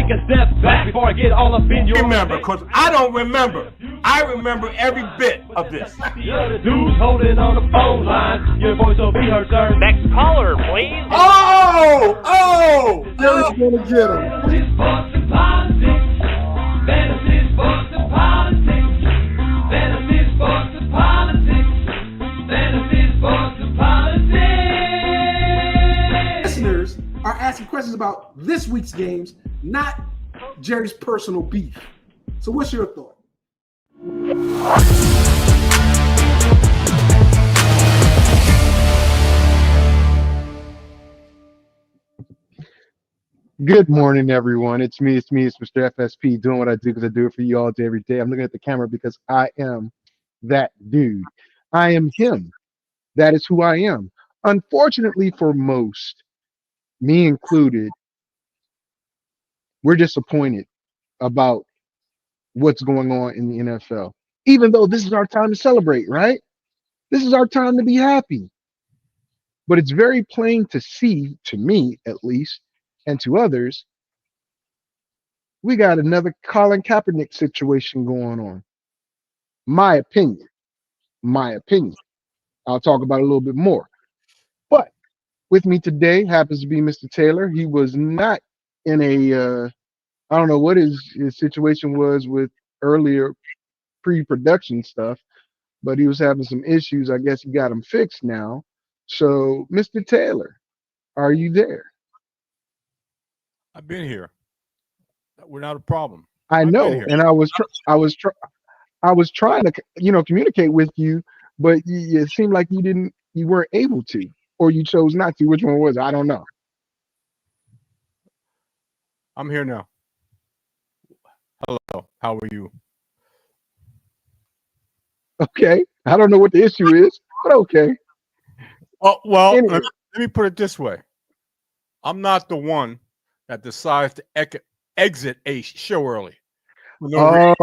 take a step back before I get all up in your remember, because I don't remember. I remember every bit of this. You're the dudes holding on the phone line. Your voice will be heard, sir. Next caller, please. Jerry's gonna get him. Fantasy, sports, and politics. Fantasy, sports, and politics. Fantasy, sports, and politics. Fantasy, sports, and politics. Listeners are asking questions about this week's games, not Jerry's personal beef. So what's your thought? Good morning, everyone. It's me, it's Mr. FSP, doing what I do because I do it for you all day, every day. I'm looking at the camera because I am that dude. I am him. That is who I am. Unfortunately for most, me included, we're disappointed about what's going on in the NFL. Even though this is our time to celebrate, right? This is our time to be happy. But it's very plain to see, to me at least, and to others, we got another Colin Kaepernick situation going on. My opinion. I'll talk about it a little bit more. But with me today happens to be Mr. Taylor. He was not in a, I don't know what his situation was with earlier pre-production stuff, but he was having some issues. I guess he got them fixed now. So, Mr. Taylor, are you there? I've been here without a problem. I know, and I was trying to, communicate with you, but it seemed like you weren't able to, or you chose not to. Which one was it? I don't know. I'm here now. Hello, how are you? Okay, I don't know what the issue is, but okay. Well, Anyway. let me put it this way. I'm not the one that decides to exit a show early. But no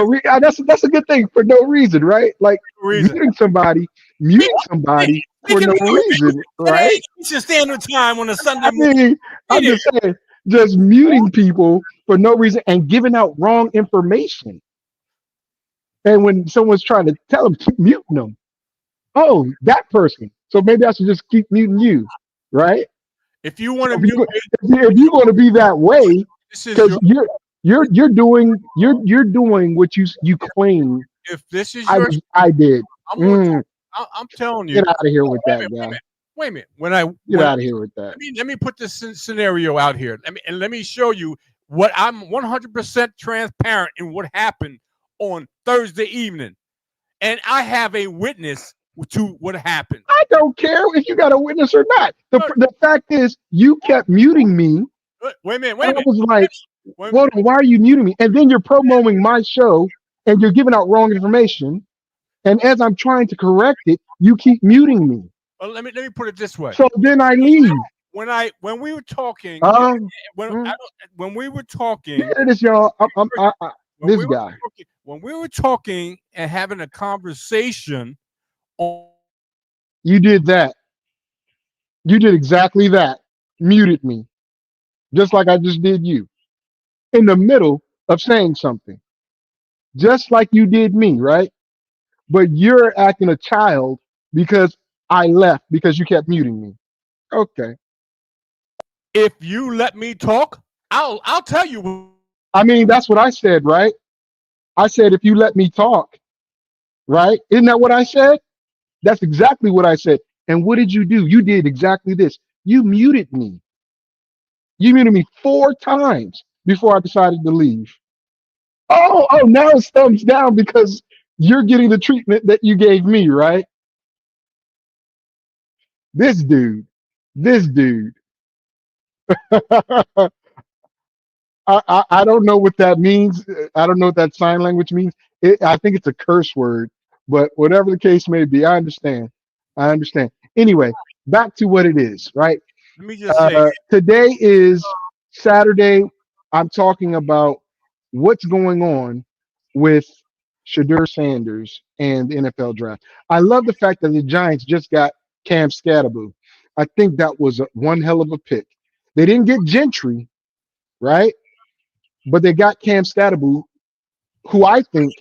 reason. That's a good thing, for no reason, right? Like muting somebody for no reason, right? It's just standard time on a Sunday morning. I'm just saying, just muting people for no reason and giving out wrong information. And when someone's trying to tell them, keep muting them. Oh, that person. So maybe I should just keep muting you, right? If you want to, if you're going to be that way, because you're doing what you claim. If this is I did. I'm telling you. Get out of here with that, guy. Wait a minute. Get out of here with that. Let me put this scenario out here. Let me show you what I'm 100% transparent in what happened on Thursday evening, and I have a witness to what happened. I don't care if you got a witness or not. The fact is, you kept muting me. Wait a minute. I was like, hold on, why are you muting me? And then you're promoting my show, and you're giving out wrong information. And as I'm trying to correct it, you keep muting me. Well, let me put it this way. So then I leave. When we were talking, when we were talking, hear this, y'all. When we were talking and having a conversation. You did that. You did exactly that. Muted me. Just like I just did you. In the middle of saying something. Just like you did me, right? But you're acting a child because I left because you kept muting me. Okay. If you let me talk, I'll tell you. I mean, that's what I said, right? I said, if you let me talk, right? Isn't that what I said? That's exactly what I said. And what did you do? You did exactly this. You muted me. You muted me 4 times before I decided to leave. Oh, now it's thumbs down because you're getting the treatment that you gave me, right? This dude. I don't know what that means. I don't know what that sign language means. I think it's a curse word, but whatever the case may be, I understand. Anyway, back to what it is, right? Let me just say, today is Saturday. I'm talking about what's going on with Shedeur Sanders and the NFL draft. I love the fact that the Giants just got Cam Skattebo. I think that was one hell of a pick. They didn't get Gentry, right? But they got Cam Stadaboo, who I think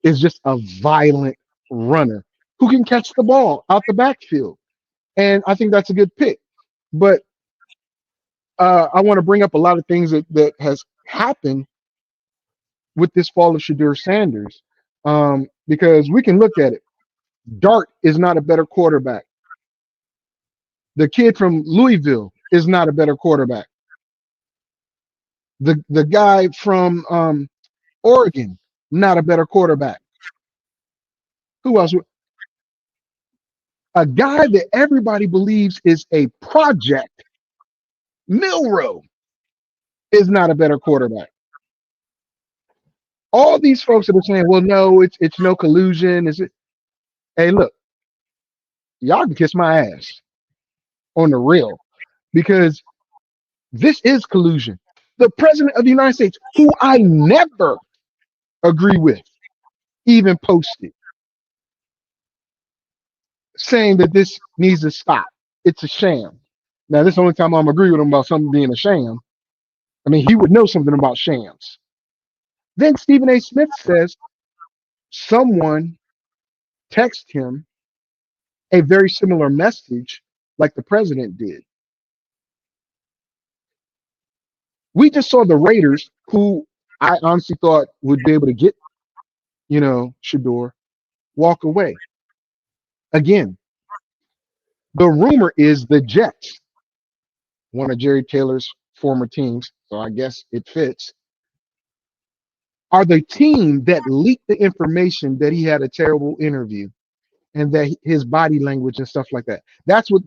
is just a violent runner who can catch the ball out the backfield. And I think that's a good pick. But I want to bring up a lot of things that has happened with this fall of Shadur Sanders, because we can look at it. Dart is not a better quarterback. The kid from Louisville is not a better quarterback. The guy from Oregon, not a better quarterback. Who else? A guy that everybody believes is a project, Milrow, is not a better quarterback. All these folks that are saying, well, no, it's no collusion. Is it? Hey, look, y'all can kiss my ass on the real, because this is collusion. The president of the United States, who I never agree with, even posted saying that this needs to stop. It's a sham. Now, this is the only time I'm agree with him about something being a sham. I mean, he would know something about shams. Then Stephen A. Smith says someone texted him a very similar message like the president did. We just saw the Raiders, who I honestly thought would be able to get, Shador, walk away. Again, the rumor is the Jets, one of Jerry Taylor's former teams, so I guess it fits, are the team that leaked the information that he had a terrible interview and that his body language and stuff like that. That's what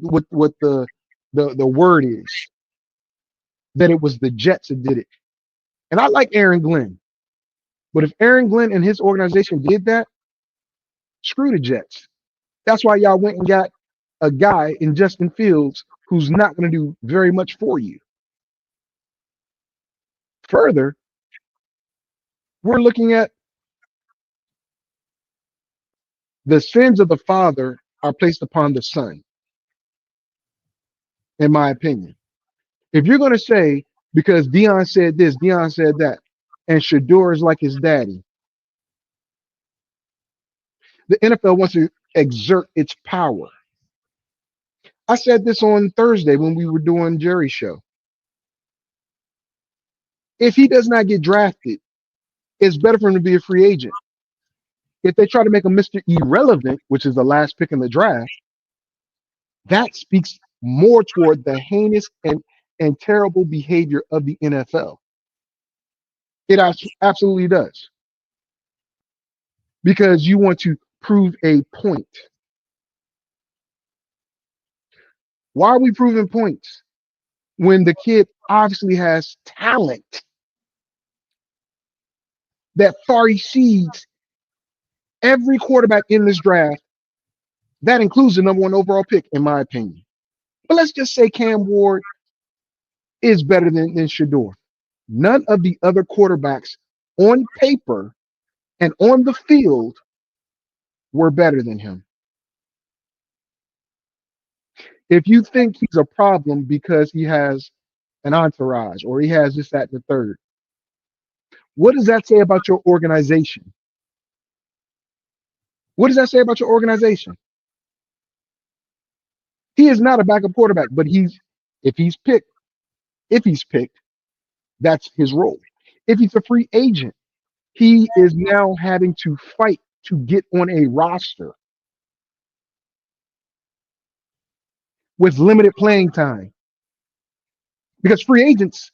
the word is, that it was the Jets that did it. And I like Aaron Glenn, but if Aaron Glenn and his organization did that, screw the Jets. That's why y'all went and got a guy in Justin Fields who's not going to do very much for you. Further, we're looking at the sins of the father are placed upon the son, in my opinion. If you're going to say, because Deion said this, Deion said that, and Shador is like his daddy, the NFL wants to exert its power. I said this on Thursday when we were doing Jerry's show. If he does not get drafted, it's better for him to be a free agent. If they try to make him Mr. Irrelevant, which is the last pick in the draft, that speaks more toward the heinous and terrible behavior of the NFL. It absolutely does. Because you want to prove a point. Why are we proving points when the kid obviously has talent that far exceeds every quarterback in this draft? That includes the number 1 overall pick, in my opinion. But let's just say Cam Ward is better than Shador. None of the other quarterbacks on paper and on the field were better than him. If you think he's a problem because he has an entourage or he has this, that, and the third, what does that say about your organization? What does that say about your organization? He is not a backup quarterback, but if he's picked, that's his role. If he's a free agent, he is now having to fight to get on a roster with limited playing time. Because free agents,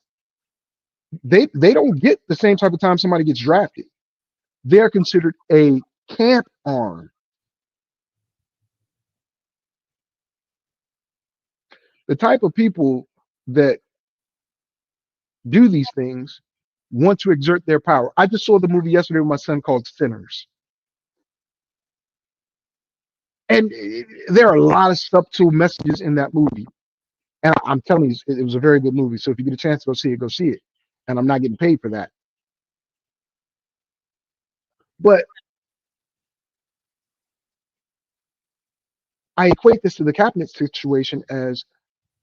they don't get the same type of time somebody gets drafted. They're considered a camp arm. The type of people that do these things want to exert their power. I just saw the movie yesterday with my son called Sinners. And there are a lot of subtle messages in that movie. And I'm telling you, it was a very good movie. So if you get a chance to go see it, go see it. And I'm not getting paid for that. But I equate this to the Kaepernick situation as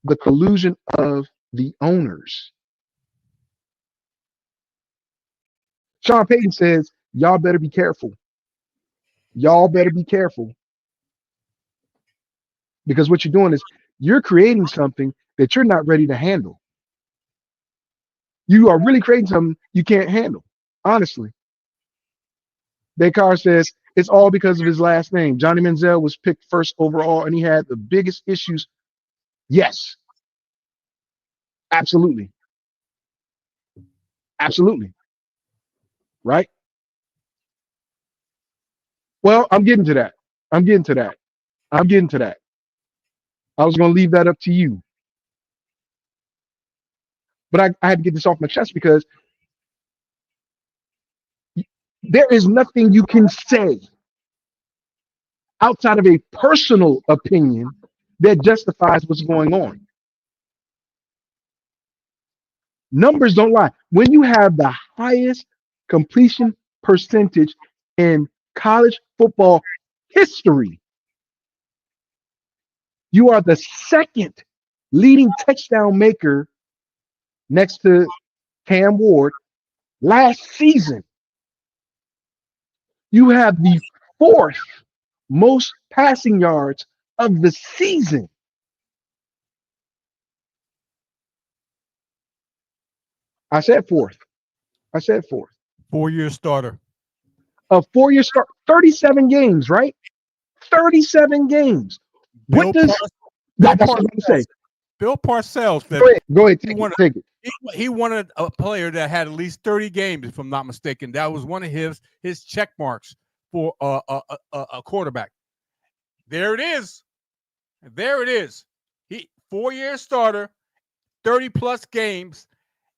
the collusion of the owners. Sean Payton says, y'all better be careful. Y'all better be careful. Because what you're doing is you're creating something that you're not ready to handle. You are really creating something you can't handle, honestly. Descartes says it's all because of his last name. Johnny Manziel was picked first overall, and he had the biggest issues. Yes, absolutely. Absolutely. Right? Well, I'm getting to that. I'm getting to that. I'm getting to that. I was going to leave that up to you. But I had to get this off my chest because there is nothing you can say outside of a personal opinion that justifies what's going on. Numbers don't lie. When you have the highest completion percentage in college football history, you are the second leading touchdown maker next to Cam Ward last season. You have the fourth most passing yards of the season. I said fourth. 4-year starter. A 4-year start, 37 games, right? 37 games. What does that's what I'm going to say? Bill Parcells said Go ahead, take it. He wanted a player that had at least 30 games, if I'm not mistaken. That was one of his check marks for a quarterback. There it is. He 4-year starter, 30 plus games,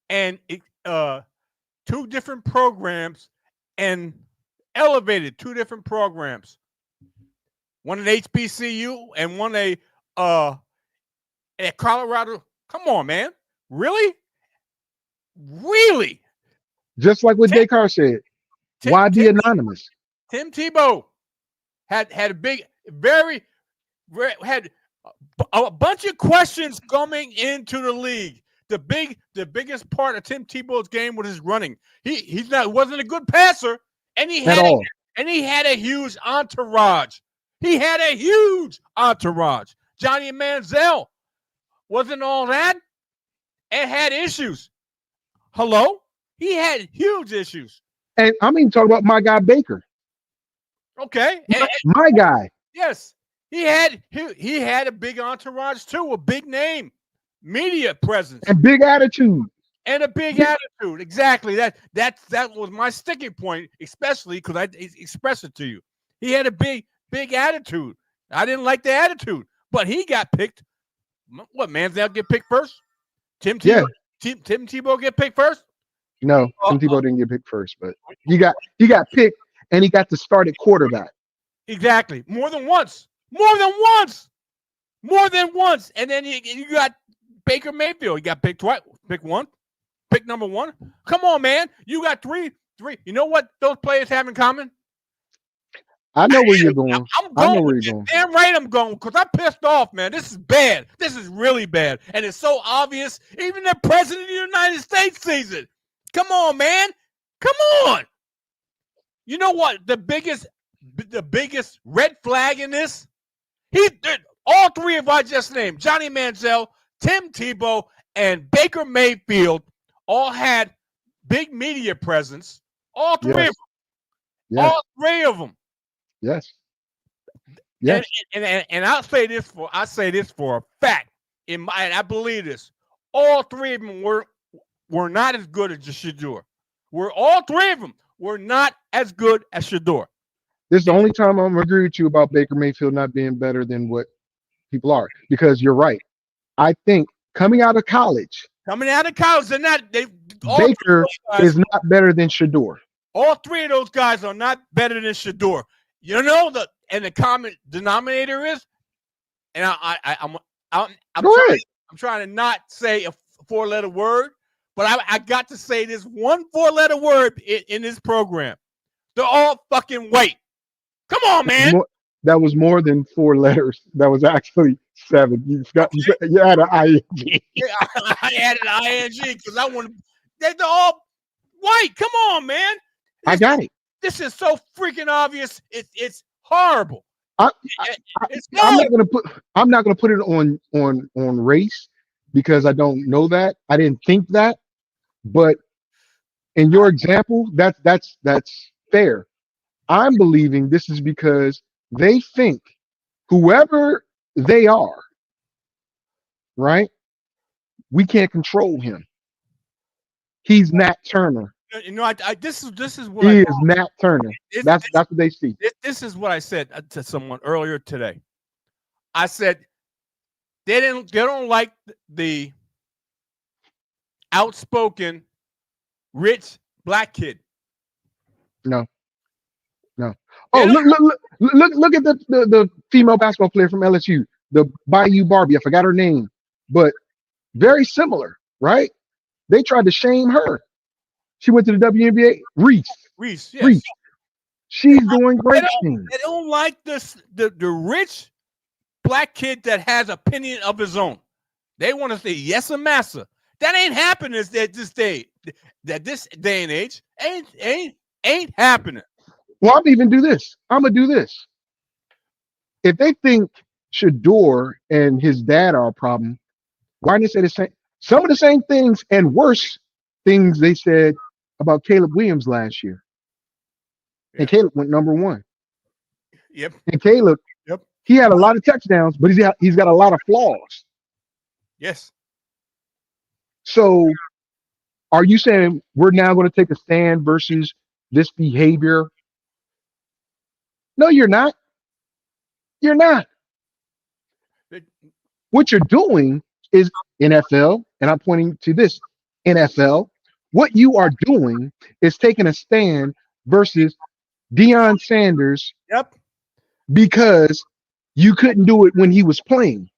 and 2 different programs, and elevated 2 different programs. One at HBCU and one at Colorado. Come on, man. Really? Just like what Descartes said. Why be anonymous? Tim Tebow had a big, had a bunch of questions coming into the league. The biggest part of Tim Tebow's game was his running. He wasn't a good passer, and he had a huge entourage. Johnny Manziel wasn't all that and had issues. Hello? He had huge issues. And I'm even talking about my guy Baker. Okay. My guy. Yes. He had a big entourage too, a big name, media presence. And big attitude. And a big attitude. Exactly. That was my sticking point, especially because I expressed it to you. He had a big attitude. I didn't like the attitude, but he got picked. What, Manziel get picked first? Tim Tebow get picked first? No, Tim Tebow didn't get picked first, but he got picked, and he got to start at quarterback. Exactly. More than once. And then you got Baker Mayfield. He got picked twice. Pick number 1. Come on, man. You got three. You know what those players have in common? I know where you're going. I know where you're going. Damn right I'm going, because I'm pissed off, man. This is bad. This is really bad. And it's so obvious. Even the president of the United States sees it. Come on, man. Come on. You know what? The biggest red flag in this? All 3 of I just named, Johnny Manziel, Tim Tebow, and Baker Mayfield, all had big media presence. All 3 of them. Yes. All 3 of them. Yes. And I say this for a fact. And I believe this. All 3 of them were not as good as Shedeur. All 3 of them were not as good as Shedeur. This is the only time I'm agree with you about Baker Mayfield not being better than what people are, because you're right. I think coming out of college, they're not. Baker is not better than Shedeur. All 3 of those guys are not better than Shedeur. You know the common denominator is, and I'm trying to not say a 4-letter word, but I got to say this one 4-letter word in this program. They're all fucking white. Come on, man. That was more than 4 letters. That was actually 7. You had an ing. Yeah, I added ing because I want. They're all white. Come on, man. I got it. This is so freaking obvious. It's horrible. I, It's I'm horrible. not gonna put. I'm not gonna put it on race because I don't know that. I didn't think that. But in your example, that's fair. I'm believing this is because they think whoever they are, right? We can't control him. He's Nat Turner. You know, this is what He I is Nat Turner. That's what they see. this is what I said to someone earlier today. I said they don't like the outspoken rich black kid. No. Oh, look at the female basketball player from LSU, the Bayou Barbie. I forgot her name, but very similar, right? They tried to shame her. She went to the WNBA. Reese, yes. Reese. She's doing great things. They don't like the rich black kid that has opinion of his own. They want to say yes, massa. That ain't happening at this day. That this day and age ain't happening. Well, I'm gonna do this. If they think Shador and his dad are a problem, why didn't they say some of the same things and worse things they said about Caleb Williams last year? And Caleb went number 1. Yep. And Caleb, he had a lot of touchdowns, but he's got a lot of flaws. Yes. So are you saying we're now going to take a stand versus this behavior? No, you're not. You're not. What you're doing is NFL, and I'm pointing to this NFL. What you are doing is taking a stand versus Deion Sanders. Yep. Because you couldn't do it when he was playing.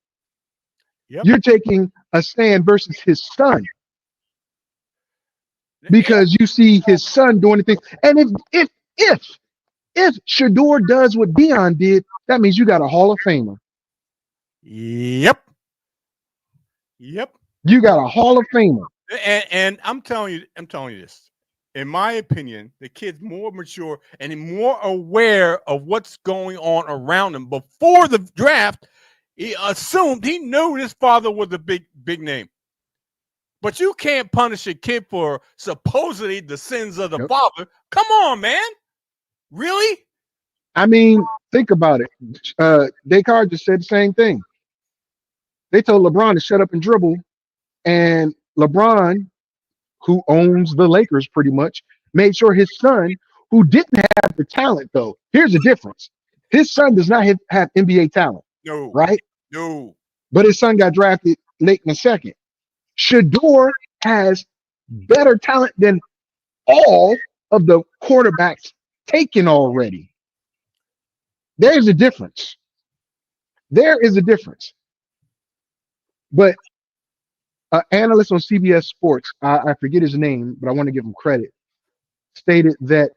Yep. You're taking a stand versus his son because you see his son doing the thing. And if Shador does what Deion did, that means you got a Hall of Famer. Yep. You got a Hall of Famer. And I'm telling you this. In my opinion, the kid's more mature and more aware of what's going on around him. Before the draft, he assumed he knew his father was a big name. But you can't punish a kid for supposedly the sins of the father. Come on, man. Really? I mean, think about it. Descartes just said the same thing. They told LeBron to shut up and dribble, and LeBron, who owns the Lakers pretty much, made sure his son, who didn't have the talent, though. Here's the difference. His son does not have NBA talent. No. Right? No. But his son got drafted late in the second. Shador has better talent than all of the quarterbacks taken already. There's a difference. There is a difference. But an analyst on CBS Sports, I forget his name, but I want to give him credit, stated that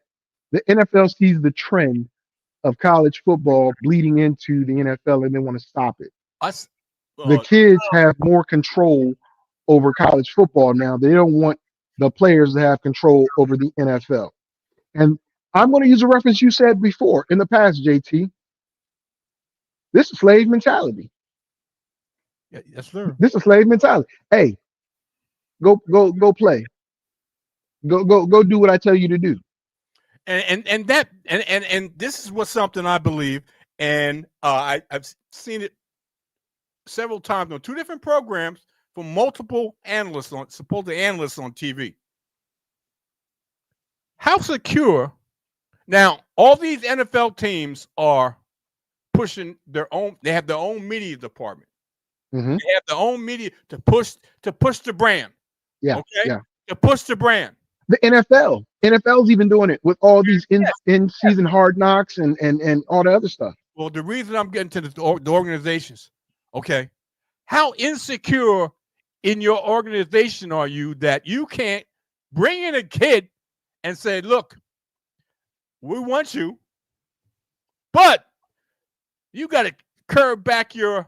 the NFL sees the trend of college football bleeding into the NFL and they want to stop it. The kids have more control over college football now. They don't want the players to have control over the NFL. And I'm going to use a reference you said before in the past, JT. This is slave mentality. Yeah, yes, sir. This is slave mentality. Hey, go play. Go do what I tell you to do. And this is what something I believe, and I've seen it several times on 2 different programs from multiple analysts on supposed analysts on TV. How secure? Now, all these NFL teams are pushing their own. They have their own media department. Mm-hmm. They have their own media to push the brand. Yeah. Okay. Yeah. To push the brand. The NFL's even doing it with all these in-season hard knocks and all the other stuff. Well, the reason I'm getting to the organizations, okay, how insecure in your organization are you that you can't bring in a kid and say, look, we want you, but You got to curb back your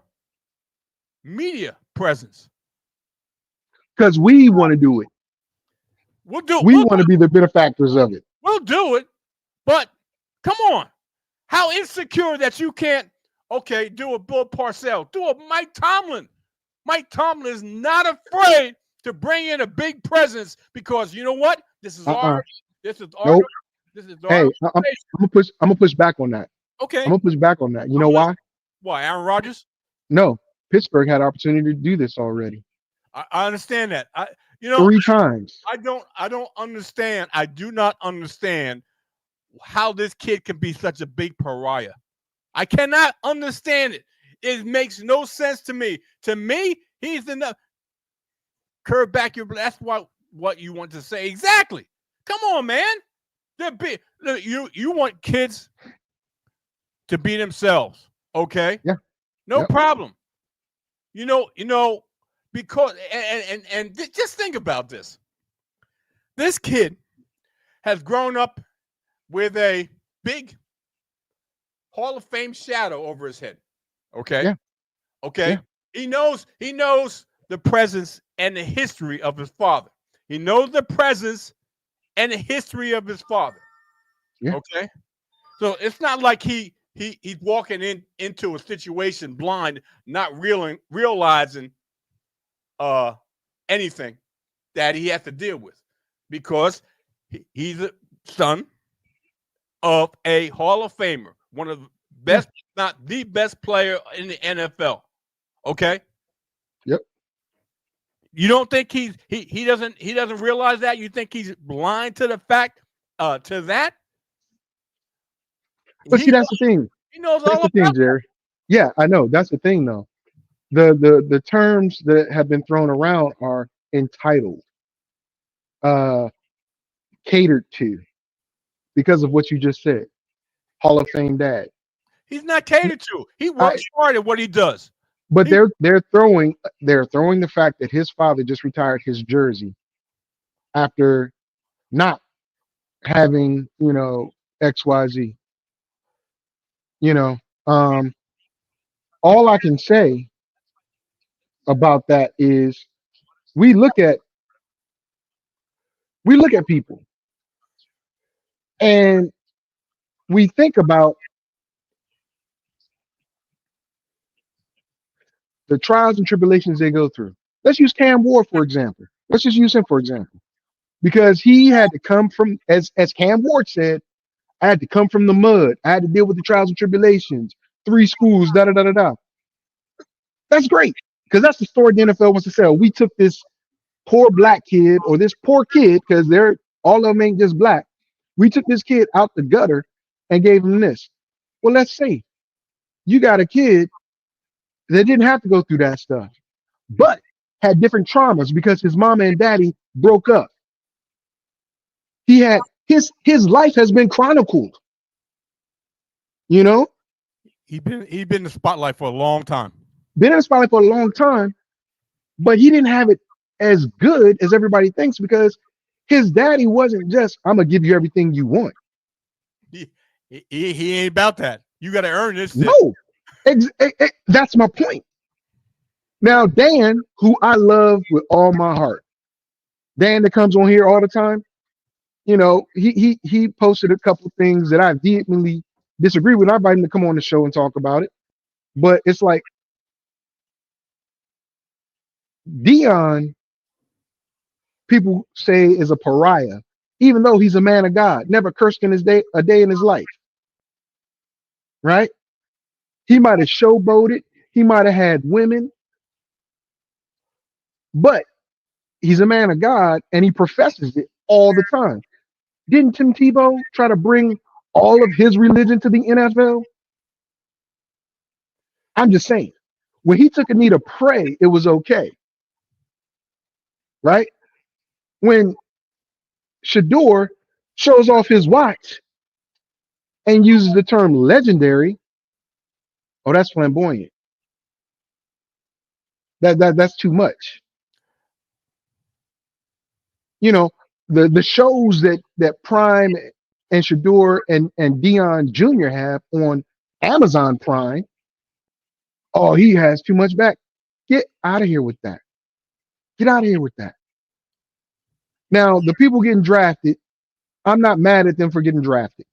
media presence. Because we want to do it. We'll do. We want to be the benefactors of it. We'll do it. But come on, how insecure that you can't? Okay, do a Bill Parcells, do a Mike Tomlin. Mike Tomlin is not afraid to bring in a big presence because you know what? This is our. This is our. Nope. This is our. Hey, I'm gonna push back on that. Okay. I'm gonna push back on that. You know why? Why? Aaron Rodgers? No, Pittsburgh had opportunity to do this already. I understand that. 3 times. I don't understand. I do not understand how this kid can be such a big pariah. I cannot understand it. It makes no sense to me. To me, he's enough. Curve back your. That's what you want to say exactly. Come on, man. They're big. Look, you want kids to be themselves, okay? Yeah. No problem. You know, because and just think about this. This kid has grown up with a big Hall of Fame shadow over his head. Okay. Yeah. Okay. Yeah. He knows the presence and the history of his father. He knows the presence and the history of his father. Yeah. Okay. So it's not like he's walking into a situation blind, not realizing anything that he has to deal with, because he's a son of a Hall of Famer, one of the best, not the best player in the NFL. Okay. Yep. You don't think he doesn't realize that? You think he's blind to the fact to that? But see, that's the thing. He knows That's all the thing, about Jerry. Yeah, I know. That's the thing, though. The terms that have been thrown around are entitled, catered to, because of what you just said. Hall of Fame dad. He's not catered to. He works hard at what he does. But they're throwing the fact that his father just retired his jersey after not having, XYZ. All I can say about that is we look at people and we think about the trials and tribulations they go through. Let's use Cam Ward, for example. Let's just use him, for example, because he had to come from, as Cam Ward said, I had to come from the mud. I had to deal with the trials and tribulations, 3 schools, da da da da da. That's great, because that's the story the NFL wants to sell. We took this poor black kid, or this poor kid, because they're all of them ain't just black. We took this kid out the gutter and gave him this. Well, let's say you got a kid that didn't have to go through that stuff, but had different traumas because his mama and daddy broke up. He had his life has been chronicled. He's been in the spotlight for a long time. Been in the spotlight for a long time, but he didn't have it as good as everybody thinks, because his daddy wasn't just, I'm gonna give you everything you want. He ain't about that. You got to earn this. No, that's my point. Now, Dan, who I love with all my heart, Dan that comes on here all the time, he posted a couple things that I vehemently disagree with. I invite him to come on the show and talk about it. But it's like Dion, people say, is a pariah, even though he's a man of God, never cursed in a day in his life. Right? He might have showboated, he might have had women, but he's a man of God and he professes it all the time. Didn't Tim Tebow try to bring all of his religion to the NFL? I'm just saying, when he took a knee to pray, it was okay. Right? When Shador shows off his watch and uses the term legendary, oh, that's flamboyant. That's too much. The shows that Prime and Shador and Dion Jr. have on Amazon Prime, Oh, he has too much back. Get out of here with that. Get out of here with that. Now, the people getting drafted, I'm not mad at them for getting drafted.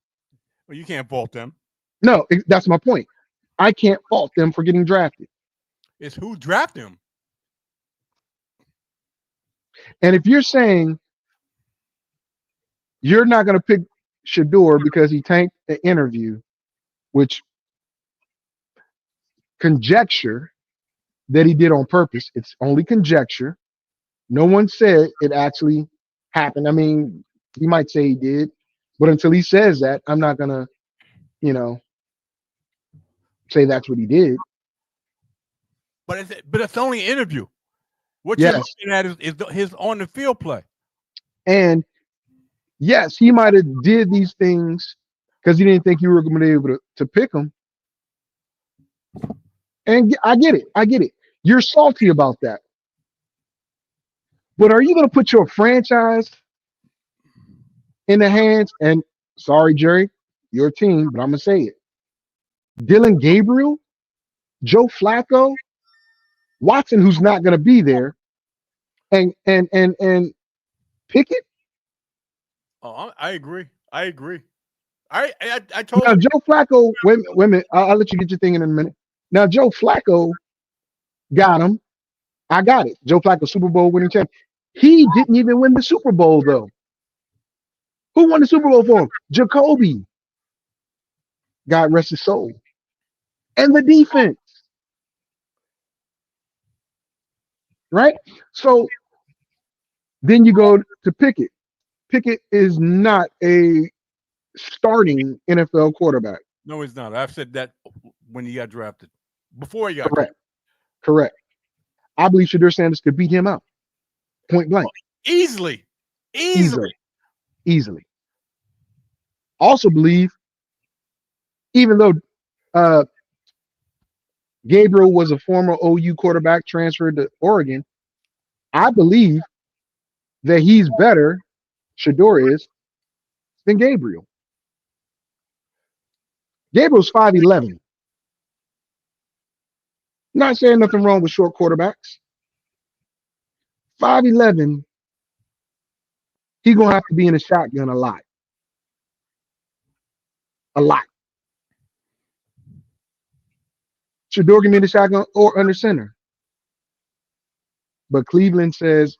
Well, you can't fault them. No, that's my point. I can't fault them for getting drafted. It's who drafted him. And if you're saying you're not going to pick Shador because he tanked the interview, which conjecture that he did on purpose, it's only conjecture. No one said it actually happened. I mean, he might say he did, but until he says that, I'm not going to, say that's what he did. But it's only an interview. What Yes. you're looking at is his on the field play. And yes, he might have did these things because he didn't think you were going to be able to pick him. And I get it. You're salty about that. But are you going to put your franchise in the hands? And sorry, Jerry, your team, but I'm going to say it. Dylan Gabriel, Joe Flacco, Watson, who's not going to be there, and Pickett. Oh, I agree. I told Now, you. Joe Flacco, wait a minute. I'll let you get your thing in a minute. Now, Joe Flacco got him. I got it. Joe Flacco, Super Bowl winning champ. He didn't even win the Super Bowl, though. Who won the Super Bowl for him? Jacoby. God rest his soul. And the defense. Right? So then you go to Pickett. Pickett is not a starting NFL quarterback. No, he's not. I've said that when he got drafted. Before he got Correct. I believe Shador Sanders could beat him out. Point blank. Easily. Also believe, even though Gabriel was a former OU quarterback transferred to Oregon, I believe that he's better, Shador is, than Gabriel. Gabriel's 5'11". Not saying nothing wrong with short quarterbacks. 5'11", he's going to have to be in a shotgun a lot. Shador can be in the shotgun or under center. But Cleveland says,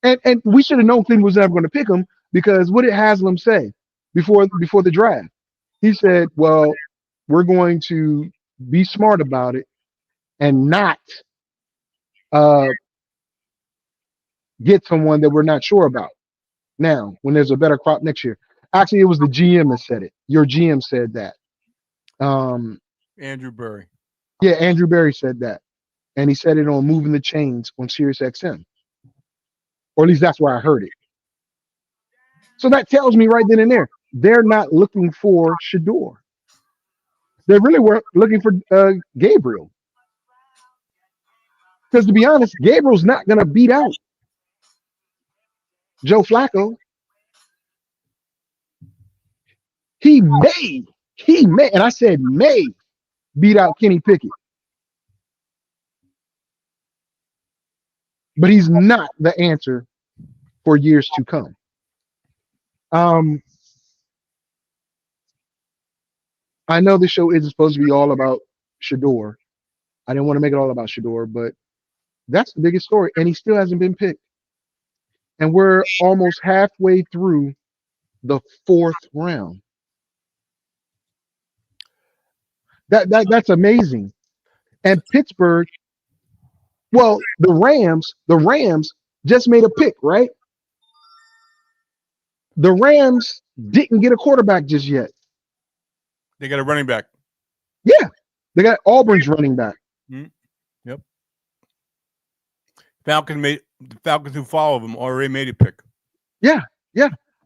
and we should have known Cleveland was never going to pick him, because what did Haslam say before the draft? He said, well, we're going to be smart about it and not get someone that we're not sure about now when there's a better crop next year. Actually, it was the GM that said it. Your GM said that. Andrew Berry. Yeah, Andrew Berry said that. And he said it on Moving the Chains on Sirius XM. Or at least that's where I heard it. So that tells me right then and there, they're not looking for Shador. They really weren't looking for Gabriel. Because to be honest, Gabriel's not going to beat out Joe Flacco. He may, and I said may, beat out Kenny Pickett. But he's not the answer for years to come. I know the show isn't supposed to be all about Shador. I didn't want to make it all about Shador, but that's the biggest story. And he still hasn't been picked. And we're almost halfway through the 4th round. That's amazing. And Pittsburgh, well, the Rams just made a pick, right? The Rams didn't get a quarterback just yet. They got a running back. Yeah, they got Auburn's running back. Yep. The Falcons who follow them already made a pick. Yeah.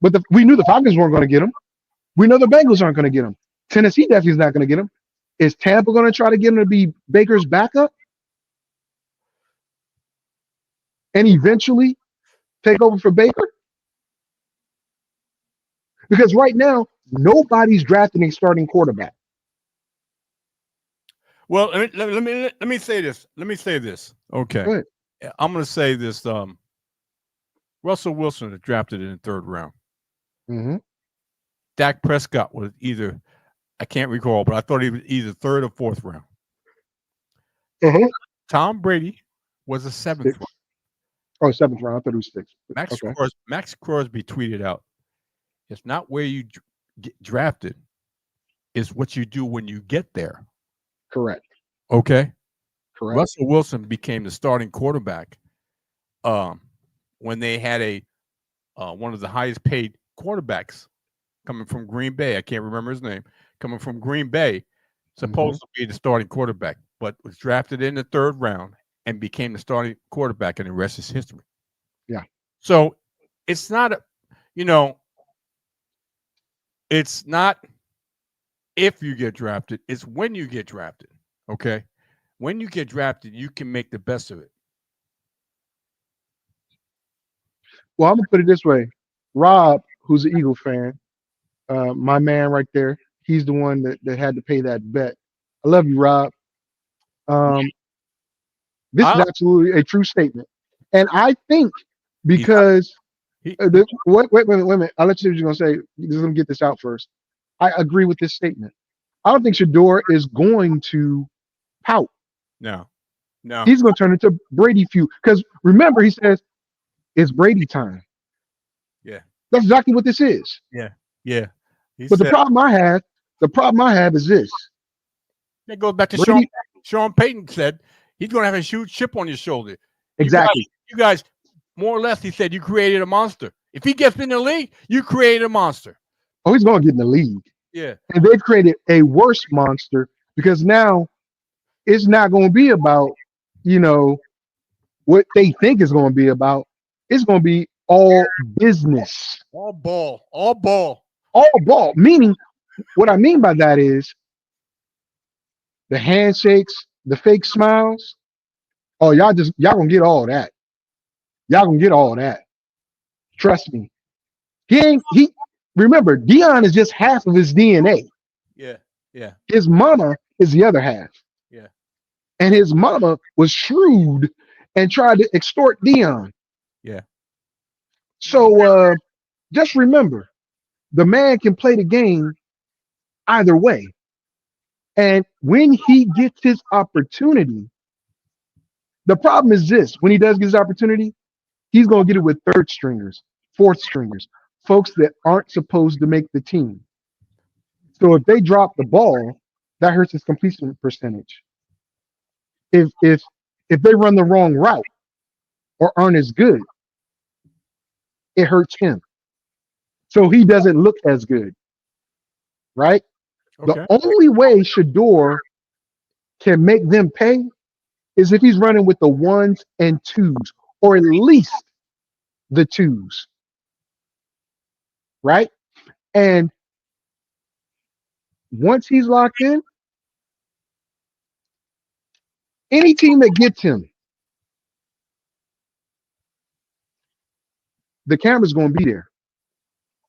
But we knew the Falcons weren't going to get him. We know the Bengals aren't going to get him. Tennessee definitely is not going to get him. Is Tampa going to try to get him to be Baker's backup and eventually take over for Baker? Because right now, nobody's drafting a starting quarterback. Well, let me say this. Let me say this. Okay. Go ahead. I'm going to say this. Russell Wilson was drafted in the third round. Mm-hmm. Dak Prescott was either, I can't recall, but I thought he was either third or fourth round. Uh-huh. Tom Brady was a seventh Six. round. Oh, seventh round. I thought it was six. Okay. Max Crosby tweeted out, "It's not where you get drafted, it's what you do when you get there." Correct. Okay. Correct. Russell Wilson became the starting quarterback when they had a one of the highest paid quarterbacks coming from Green Bay. I can't remember his name. Coming from Green Bay, supposed to be the starting quarterback, but was drafted in the third round and became the starting quarterback, and the rest is history. Yeah. So it's not it's not if you get drafted, it's when you get drafted. Okay. When you get drafted, you can make the best of it. Well, I'm gonna put it this way. Rob, who's an Eagle fan, my man right there, he's the one that had to pay that bet. I love you, Rob. This is absolutely a true statement. And I think because wait a minute. I'll let you know what you're gonna say. Just let me get this out first. I agree with this statement. I don't think Shador is going to pout. No. He's going to turn into Brady feud. Because remember, he says, it's Brady time. Yeah. That's exactly what this is. Yeah. But the problem I have is this. That goes back to Sean Payton said he's going to have a huge chip on his shoulder. Exactly. You guys, more or less, he said, you created a monster. If he gets in the league, you created a monster. Oh, he's going to get in the league. Yeah. And they've created a worse monster because now it's not going to be about, what they think is going to be about. It's going to be all business. All ball. Meaning, what I mean by that is the handshakes, the fake smiles. Oh, y'all gonna get all that. Y'all gonna get all that. Trust me. Remember, Dion is just half of his DNA. Yeah. His mama is the other half. Yeah. And his mama was shrewd and tried to extort Dion. Yeah. So just remember, the man can play the game either way. And when he gets his opportunity, the problem is this: when he does get his opportunity, he's going to get it with third stringers, fourth stringers, folks that aren't supposed to make the team. So if they drop the ball, that hurts his completion percentage. If they run the wrong route or aren't as good, it hurts him. So he doesn't look as good, right? Okay. The only way Shador can make them pay is if he's running with the ones and twos, or at least the twos, right? And once he's locked in, any team that gets him, the camera's going to be there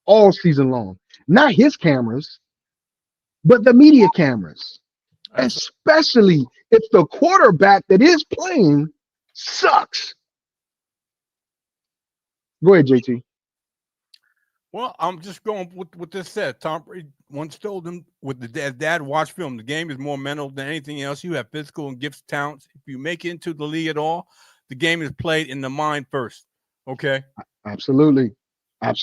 all season long. Not his cameras, but the media cameras. Especially if the quarterback that is playing sucks. Go ahead, JT. Well, I'm just going with what this said. Tom Brady once told him with the dad watch film, the game is more mental than anything else. You have physical and gifts, talents. If you make it into the league at all, the game is played in the mind first. Okay? Absolutely. And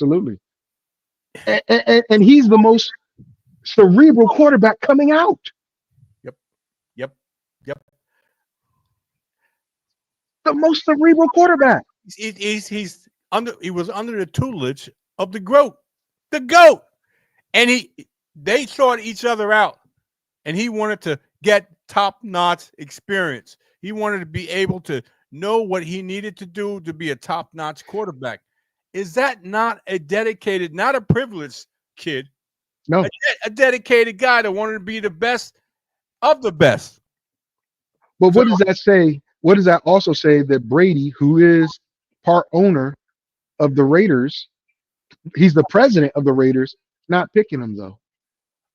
he's the most cerebral quarterback coming out. Yep. The most cerebral quarterback. He was under the tutelage of the GOAT. And they sought each other out. And he wanted to get top-notch experience. He wanted to be able to know what he needed to do to be a top-notch quarterback. Is that not not a privileged kid? No. A dedicated guy that wanted to be the best of the best. But what does that say? What does that also say that Brady, who is part owner of the Raiders, he's the president of the Raiders, not picking him though?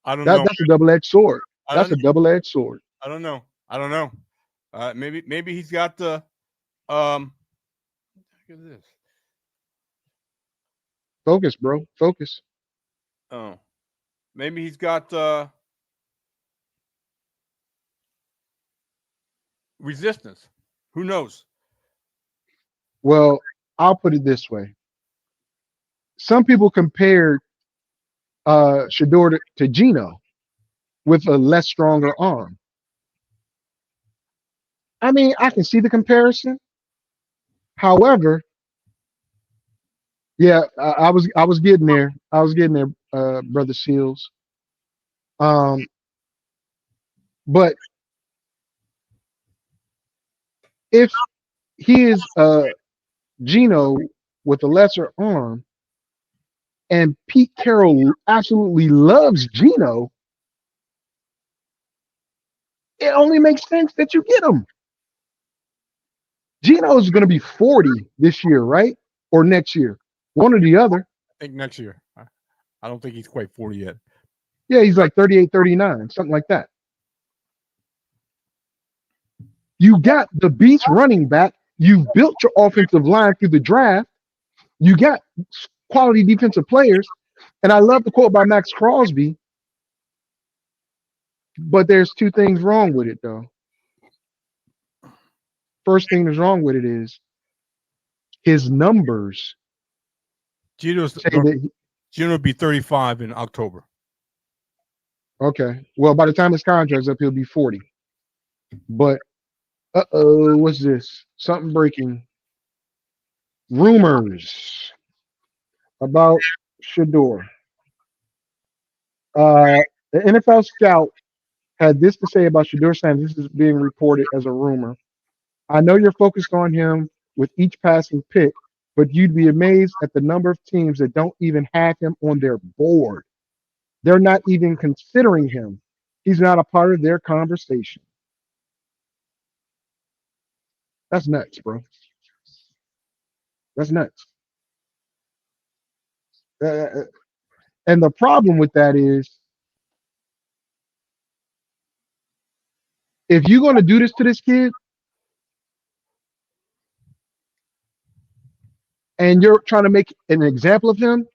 I don't know. That's a double-edged sword. I don't know. I don't know. Maybe he's got the look at this. Focus, bro. Focus. Oh, maybe he's got resistance. Who knows? Well, I'll put it this way. Some people compared Shador to Gino with a less stronger arm. I mean, I can see the comparison. However, yeah, I was getting there. I was getting there, brother Seals. Um, but if he is Gino with a lesser arm, and Pete Carroll absolutely loves Gino, it only makes sense that you get him. Gino is going to be 40 this year, right? Or next year, one or the other. I think next year. I don't think he's quite 40 yet. Yeah, he's like 38, 39, something like that. You got the beast running back. You've built your offensive line through the draft. You got quality defensive players. And I love the quote by Max Crosby, but there's two things wrong with it, though. First thing that's wrong with it is his numbers Gino's say that. Gino will be 35 in October. Okay, well, by the time his contract's up, he'll be 40. But what's this? Something breaking. Rumors about Shador. The NFL scout had this to say about Shador Sanders. This is being reported as a rumor. I know you're focused on him with each passing pick, but you'd be amazed at the number of teams that don't even have him on their board. They're not even considering him. He's not a part of their conversation. That's nuts, bro. That's nuts. And the problem with that is, if you're going to do this to this kid, and you're trying to make an example of him,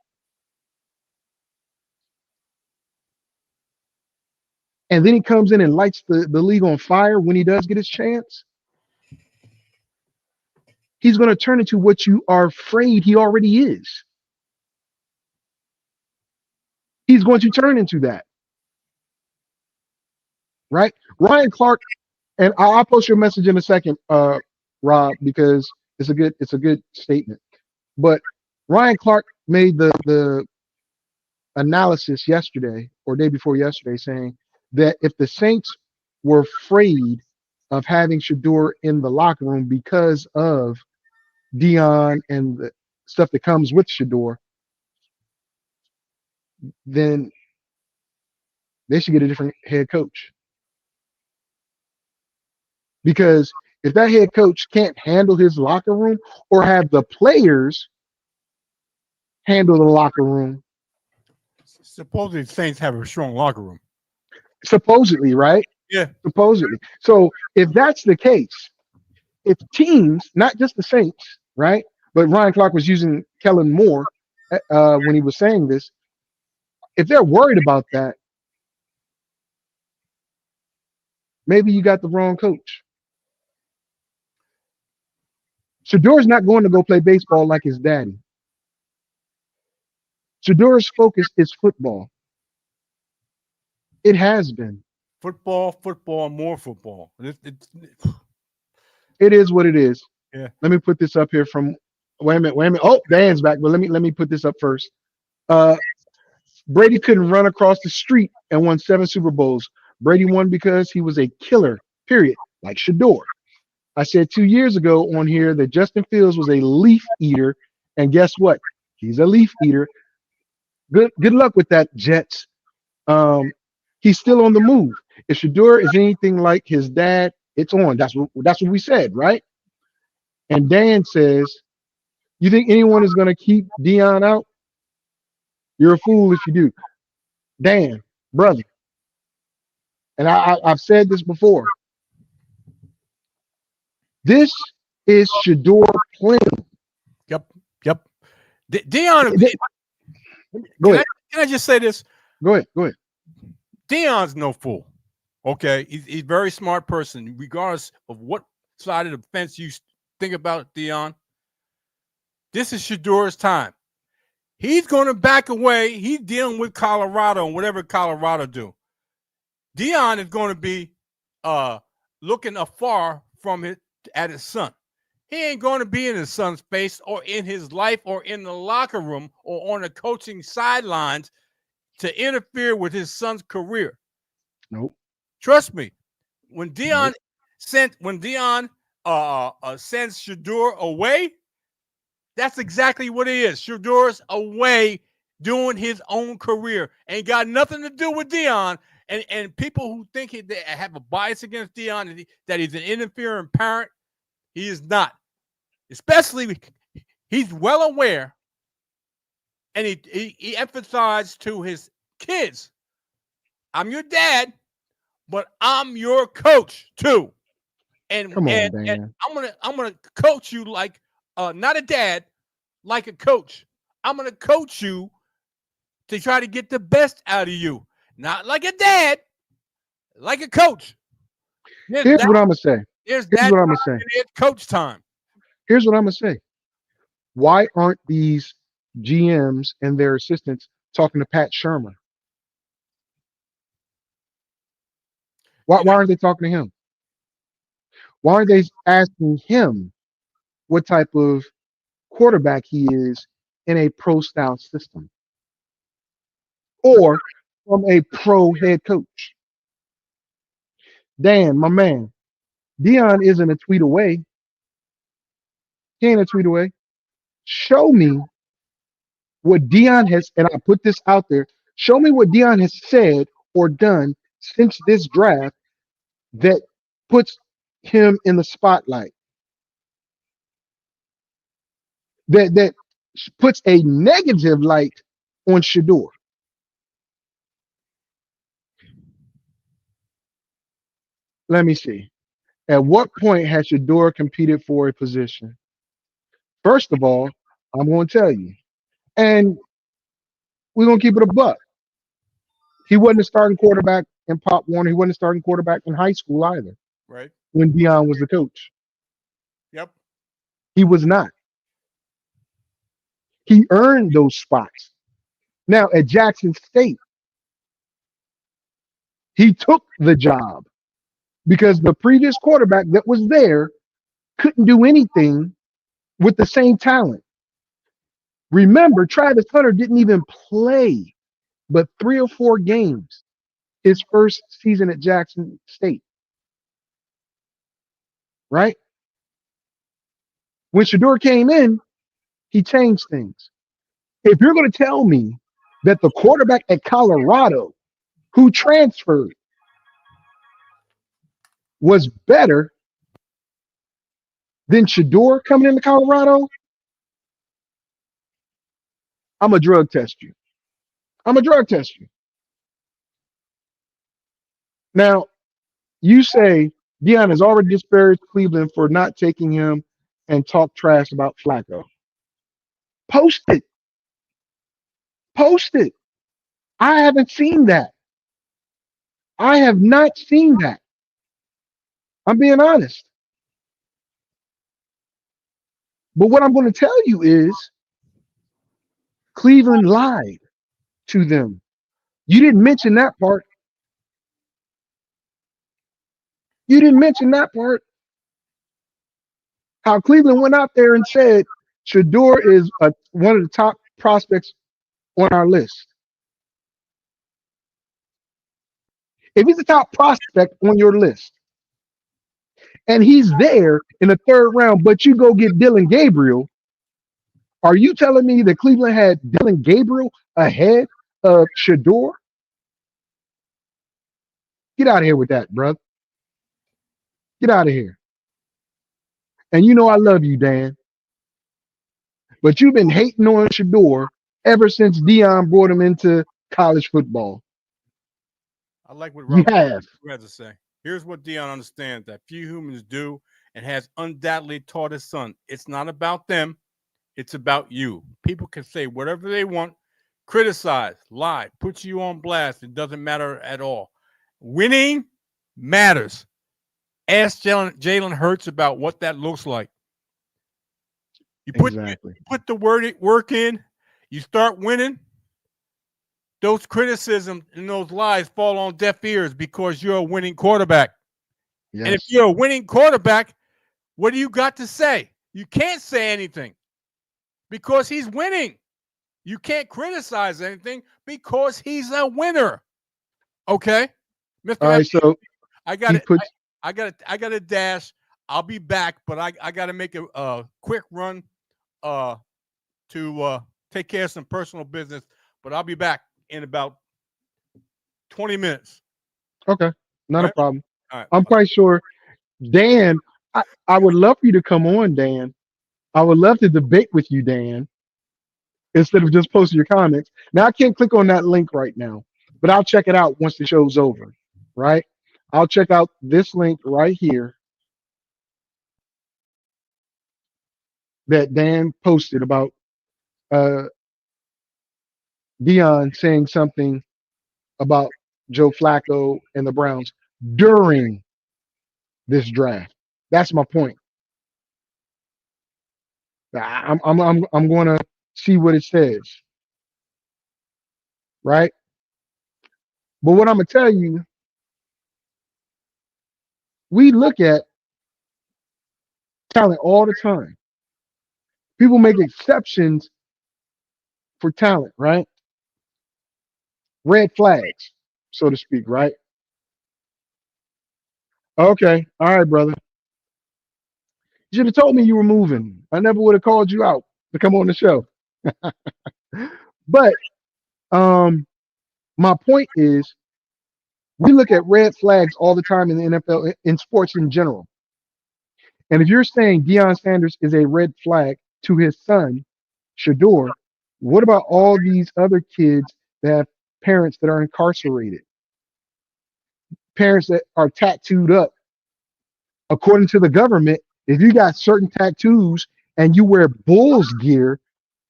and then he comes in and lights the league on fire when he does get his chance, he's going to turn into what you are afraid he already is. He's going to turn into that. Right? Ryan Clark, and I'll post your message in a second, Rob, because it's a good statement. But Ryan Clark made the analysis yesterday or day before yesterday, saying that if the Saints were afraid of having Shador in the locker room because of Dion and the stuff that comes with Shador, then they should get a different head coach. Because if that head coach can't handle his locker room or have the players handle the locker room, Supposedly, the Saints have a strong locker room. supposedly, right? Yeah. Supposedly. So if that's the case, if teams, not just the Saints, right? But Ryan Clark was using Kellen Moore when he was saying this. If they're worried about that, maybe you got the wrong coach. Shador's not going to go play baseball like his daddy. Shador's focus is football. It has been. Football, more football. It is what it is. Yeah. Let me put this up here from. Wait a minute. Oh, Dan's back, but let me put this up first. Brady couldn't run across the street and won 7 Super Bowls. Brady won because he was a killer, period, like Shador. I said 2 years ago on here that Justin Fields was a leaf eater, and guess what? He's a leaf eater. Good luck with that, Jets. He's still on the move. If Shador is anything like his dad, it's on. That's what we said, right? And Dan says, you think anyone is going to keep Dion out? You're a fool if you do. Dan, brother. And I've said this before. This is Shador playing. Yep. Dion, Th- Go ahead. can I just say this? Go ahead. Dion's no fool. Okay, he's a very smart person, regardless of what side of the fence you think about Dion. This is Shador's time. He's going to back away. He's dealing with Colorado and whatever Colorado do. Dion is going to be looking afar from it at his son. He ain't going to be in his son's face or in his life or in the locker room or on the coaching sidelines to interfere with his son's career. Nope. Trust me. When Dion sends Shador away, that's exactly what it is. Shador's away doing his own career. Ain't got nothing to do with Dion. And people who think they have a bias against Dion, that he's an interfering parent, he is not. Especially, he's well aware, and he emphasized to his kids, I'm your dad, but I'm your coach too. And, Come on, and I'm gonna coach you like not a dad, like a coach. I'm gonna coach you to try to get the best out of you. Not like a dad, like a coach. Here's what I'm gonna say. Here's what I'm gonna say. It's coach time. Here's what I'm gonna say. Why aren't these GMs and their assistants talking to Pat Shermer? Why aren't they talking to him? Why aren't they asking him what type of quarterback he is in a pro style system or from a pro head coach? Dan, my man, Dion isn't a tweet away. He ain't a tweet away. Show me what Dion has, and I put this out there. Show me what Dion has said or done since this draft that puts him in the spotlight. That puts a negative light on Shador. Let me see. At what point has Shador competed for a position? First of all, I'm going to tell you, and we're going to keep it a buck. He wasn't a starting quarterback in Pop Warner. He wasn't a starting quarterback in high school either. Right. When Dion was the coach. Yep. He was not. He earned those spots. Now, at Jackson State, he took the job because the previous quarterback that was there couldn't do anything with the same talent. Remember, Travis Hunter didn't even play but 3 or 4 games his first season at Jackson State. Right? When Shador came in, he changed things. If you're going to tell me that the quarterback at Colorado who transferred was better than Shador coming into Colorado, I'm a drug test you. Now, you say Dion has already disparaged Cleveland for not taking him and talk trash about Flacco. Post it. I haven't seen that. I have not seen that. I'm being honest. But what I'm going to tell you is Cleveland lied to them. You didn't mention that part. How Cleveland went out there and said Shador is one of the top prospects on our list. If he's a top prospect on your list and he's there in the 3rd round, but you go get Dylan Gabriel, are you telling me that Cleveland had Dylan Gabriel ahead of Shador? Get out of here with that, brother. Get out of here. And you know I love you, Dan. But you've been hating on Shador ever since Dion brought him into college football. I like what You Robert have. had to say. Here's what Dion understands that few humans do, and has undoubtedly taught his son. It's not about them, it's about you. People can say whatever they want, criticize, lie, put you on blast. It doesn't matter at all. Winning matters. Ask Jalen Hurts about what that looks like. You Exactly. put the work in, you start winning. Those criticisms and those lies fall on deaf ears because you're a winning quarterback. Yes. And if you're a winning quarterback, what do you got to say? You can't say anything because he's winning. You can't criticize anything because he's a winner. Okay, Mr. All right, so I got he it. puts I got a dash. I'll be back, but I got to make a quick run to take care of some personal business. But I'll be back in about 20 minutes. okay, not a Right? problem. All right. I'm quite sure, Dan. I would love for you to come on, Dan. I would love to debate with you, Dan, instead of just posting your comments. Now I can't click on that link right now, but I'll check it out once the show's over. Right? I'll check out this link right here that Dan posted about uh, Dion saying something about Joe Flacco and the Browns during this draft. That's my point. I'm going to see what it says, right? But what I'm gonna tell you, we look at talent all the time. People make exceptions for talent, right? Red flags, so to speak, right? Okay, all right, brother. You should have told me you were moving. I never would have called you out to come on the show. But my point is, we look at red flags all the time in the NFL, in sports in general. And if you're saying Deion Sanders is a red flag to his son, Shador, what about all these other kids that have parents that are incarcerated? Parents that are tattooed up. According to the government, if you got certain tattoos and you wear Bulls gear,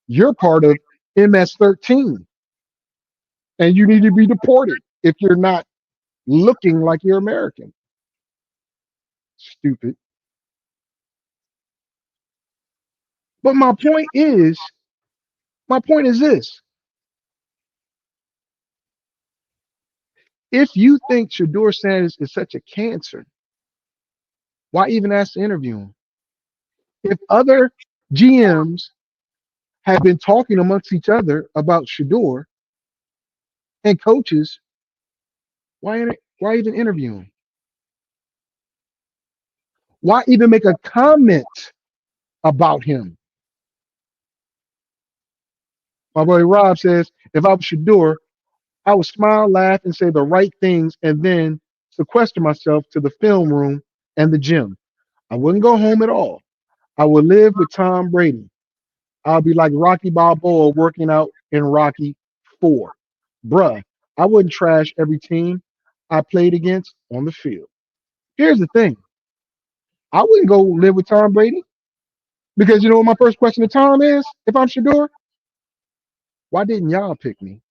you're part of MS-13. And you need to be deported if you're not looking like you're American. Stupid. But my point is this. If you think Shador Sanders is such a cancer, why even ask to interview him? If other GMs have been talking amongst each other about Shador and coaches, why even interview him? Why even make a comment about him? My boy Rob says, if I was Shador, I would smile, laugh, and say the right things and then sequester myself to the film room and the gym. I wouldn't go home at all. I would live with Tom Brady. I'll be like Rocky Balboa working out in Rocky 4. Bruh, I wouldn't trash every team I played against on the field. Here's the thing. I wouldn't go live with Tom Brady because you know what my first question to Tom is if I'm Shador? Why didn't y'all pick me?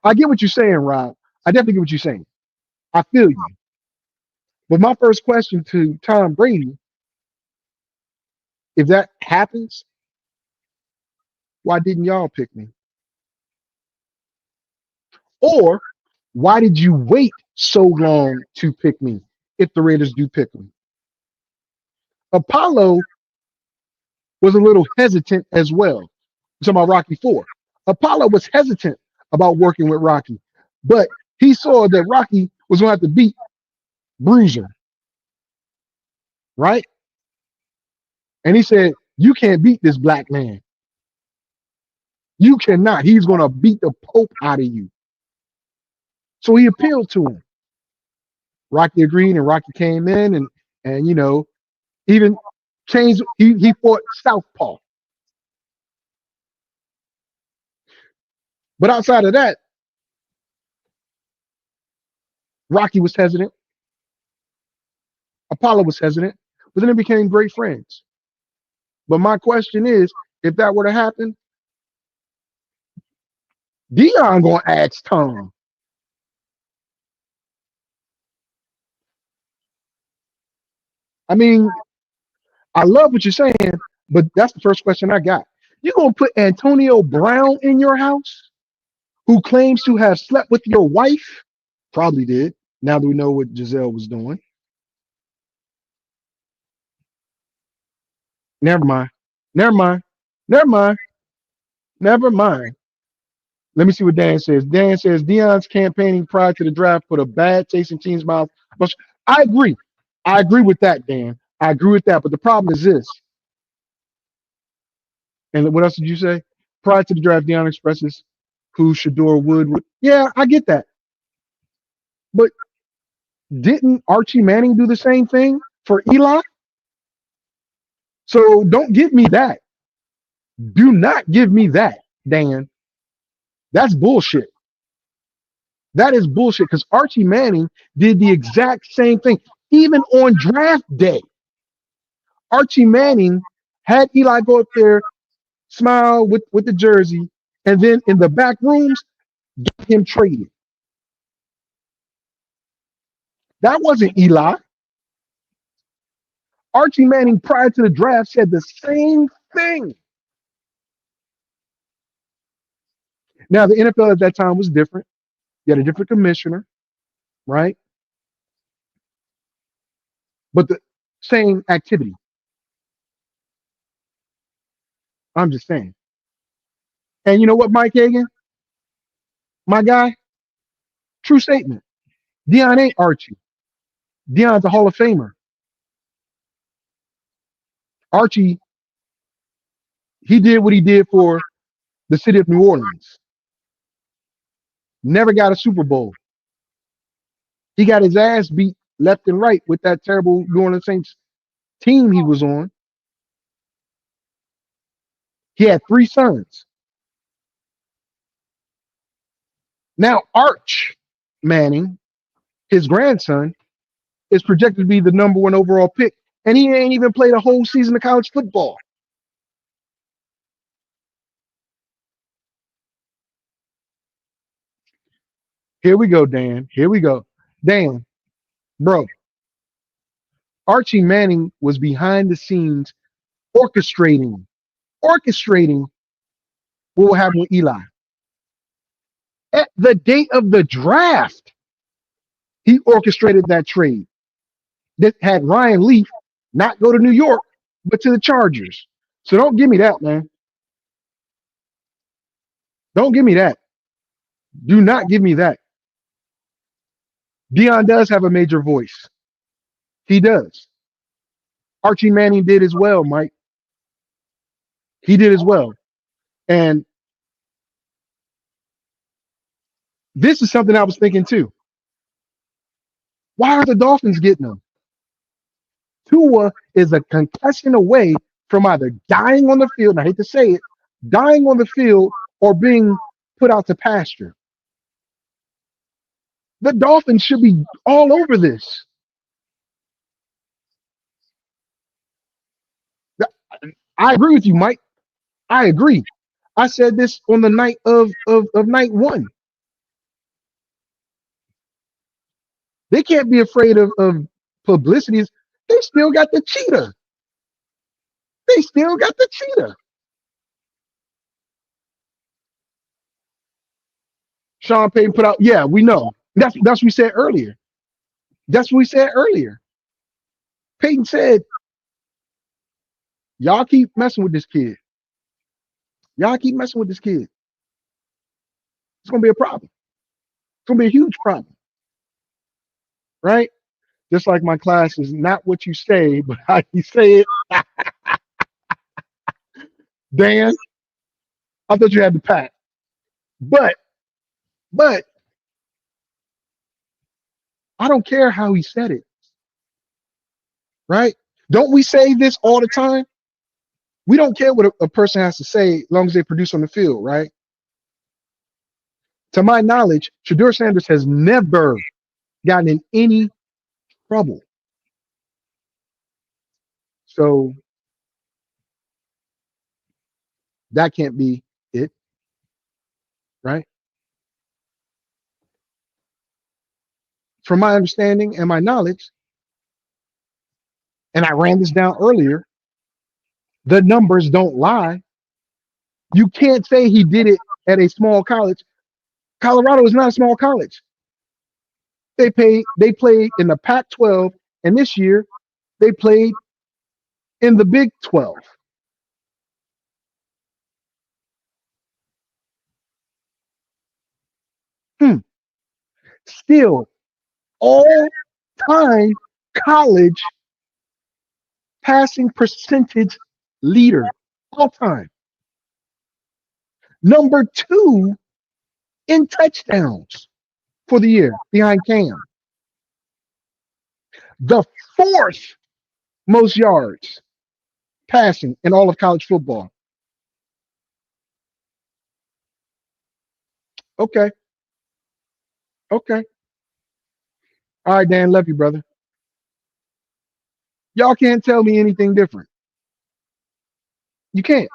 I get what you're saying, Rob. I definitely get what you're saying. I feel you. But my first question to Tom Brady, if that happens, why didn't y'all pick me? Or why did you wait so long to pick me if the Raiders do pick me? Apollo was a little hesitant as well. I'm talking about Rocky 4. Apollo was hesitant about working with Rocky, but he saw that Rocky was going to have to beat Bruiser, right? And he said, you can't beat this black man. You cannot. He's going to beat the Pope out of you. So he appealed to him. Rocky agreed, and Rocky came in and you know, even changed. He fought Southpaw. But outside of that, Rocky was hesitant. Apollo was hesitant, but then they became great friends. But my question is, if that were to happen, Dion gonna ask Tom. I mean, I love what you're saying, but that's the first question I got. You gonna put Antonio Brown in your house, who claims to have slept with your wife? Probably did. Now that we know what Giselle was doing. Never mind. Never mind. Never mind. Never mind. Let me see what Dan says. Dan says Dion's campaigning prior to the draft put a bad taste in teams' mouth. But I agree. I agree with that, Dan. I agree with that. But the problem is this. And what else did you say? Prior to the draft, Dion expresses who Shador would. Yeah, I get that. But didn't Archie Manning do the same thing for Eli? So don't give me that. Do not give me that, Dan. That's bullshit. That is bullshit because Archie Manning did the exact same thing. Even on draft day, Archie Manning had Eli go up there, smile with the jersey, and then in the back rooms, get him traded. That wasn't Eli. Archie Manning, prior to the draft, said the same thing. Now, the NFL at that time was different. You had a different commissioner, right? But the same activity. I'm just saying. And you know what, Mike Hagan? My guy, true statement. Dion ain't Archie. Dion's a Hall of Famer. Archie, he did what he did for the city of New Orleans. Never got a Super Bowl. He got his ass beat left and right with that terrible New Orleans Saints team he was on. He had 3 sons. Now, Arch Manning, his grandson, is projected to be the #1 overall pick, and he ain't even played a whole season of college football. Here we go, Dan. Here we go. Dan, bro, Archie Manning was behind the scenes orchestrating what will happen with Eli. At the date of the draft, he orchestrated that trade that had Ryan Leaf not go to New York, but to the Chargers. So don't give me that, man. Don't give me that. Do not give me that. Dion does have a major voice. He does. Archie Manning did as well, Mike. He did as well. And this is something I was thinking too. Why are the Dolphins getting them? Tua is a concussion away from either dying on the field, and I hate to say it, dying on the field or being put out to pasture. The Dolphins should be all over this. I agree with you, Mike. I agree. I said this on the night of night 1. They can't be afraid of publicities. They still got the cheetah. They still got the cheetah. Sean Payton put out, yeah, we know. That's what we said earlier. That's what we said earlier. Payton said, y'all keep messing with this kid. Y'all keep messing with this kid. It's going to be a problem. It's going to be a huge problem. Right? Just like my class is not what you say, but how you say it. Dan, I thought you had the pat. But I don't care how he said it. Right? Don't we say this all the time? We don't care what a person has to say as long as they produce on the field, right? To my knowledge, Shador Sanders has never gotten in any trouble. So that can't be it, right? From my understanding and my knowledge, and I ran this down earlier, the numbers don't lie. You can't say he did it at a small college. Colorado is not a small college. They played in the Pac-12, and this year they played in the Big 12. Hmm. Still, all-time college passing percentage leader, all time. Number 2 in touchdowns for the year behind Cam. The 4th most yards passing in all of college football. Okay. Okay. All right, Dan. Love you, brother. Y'all can't tell me anything different. You can't.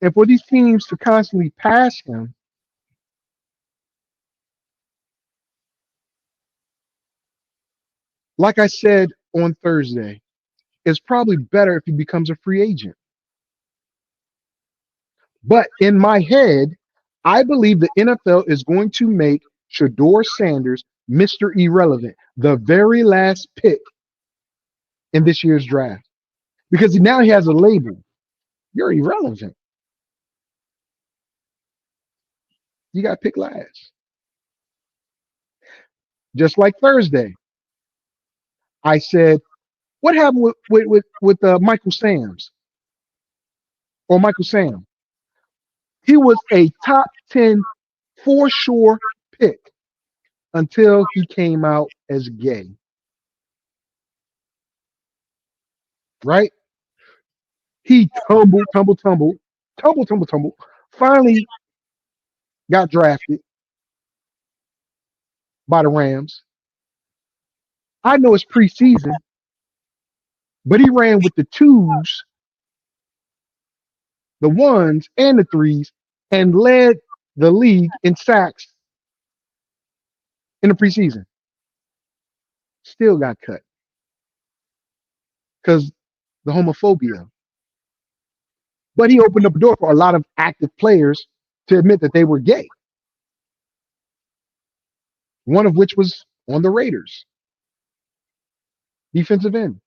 And for these teams to constantly pass him, like I said on Thursday, it's probably better if he becomes a free agent. But in my head, I believe the NFL is going to make Shador Sanders Mr. Irrelevant, the very last pick in this year's draft. Because now he has a label. You're irrelevant. You got picked last. Just like Thursday, I said, what happened with Michael Sams or Michael Sam? He was a top 10 for sure pick until he came out as gay. Right? He tumbled. Finally got drafted by the Rams. I know it's preseason, but he ran with the 2s, the 1s, and the 3s, and led the league in sacks in the preseason. Still got cut because the homophobia. But he opened up a door for a lot of active players to admit that they were gay. One of which was on the Raiders, defensive end.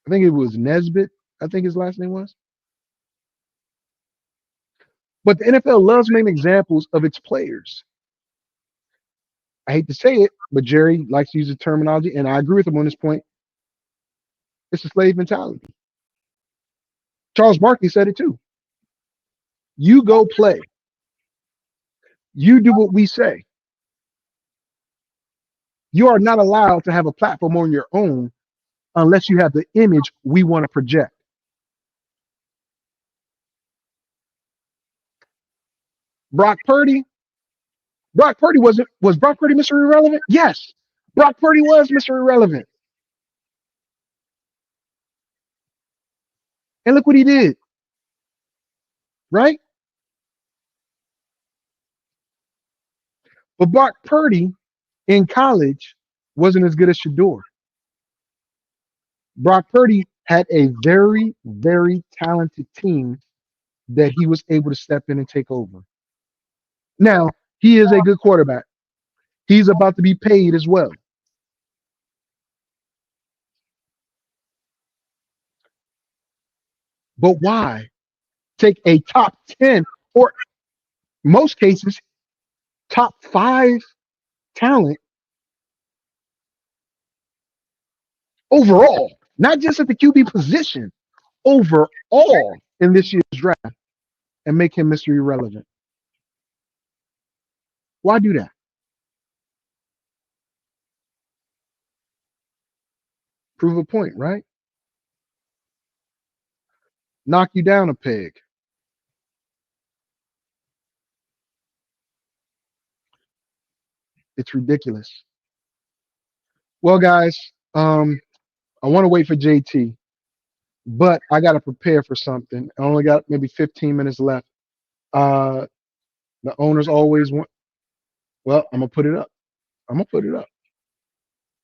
I think it was Nesbitt, I think his last name was. But the NFL loves making examples of its players. I hate to say it, but Jerry likes to use the terminology, and I agree with him on this point. It's a slave mentality. Charles Barkley said it too. You go play. You do what we say. You are not allowed to have a platform on your own unless you have the image we want to project. Brock Purdy. Was Brock Purdy Mr. Irrelevant? Yes. Brock Purdy was Mr. Irrelevant. And look what he did. Right? But Brock Purdy in college wasn't as good as Shador. Brock Purdy had a very, very talented team that he was able to step in and take over. Now, he is a good quarterback. He's about to be paid as well. But why take a top 10 or most cases top 5 talent overall, not just at the QB position, overall in this year's draft and make him Mr. Irrelevant? Why do that? Prove a point, right? Knock you down a peg. It's ridiculous. Well, guys, I want to wait for JT, but I got to prepare for something. I only got maybe 15 minutes left. Uh, the owners always want. Well, I'm gonna put it up. I'm gonna put it up.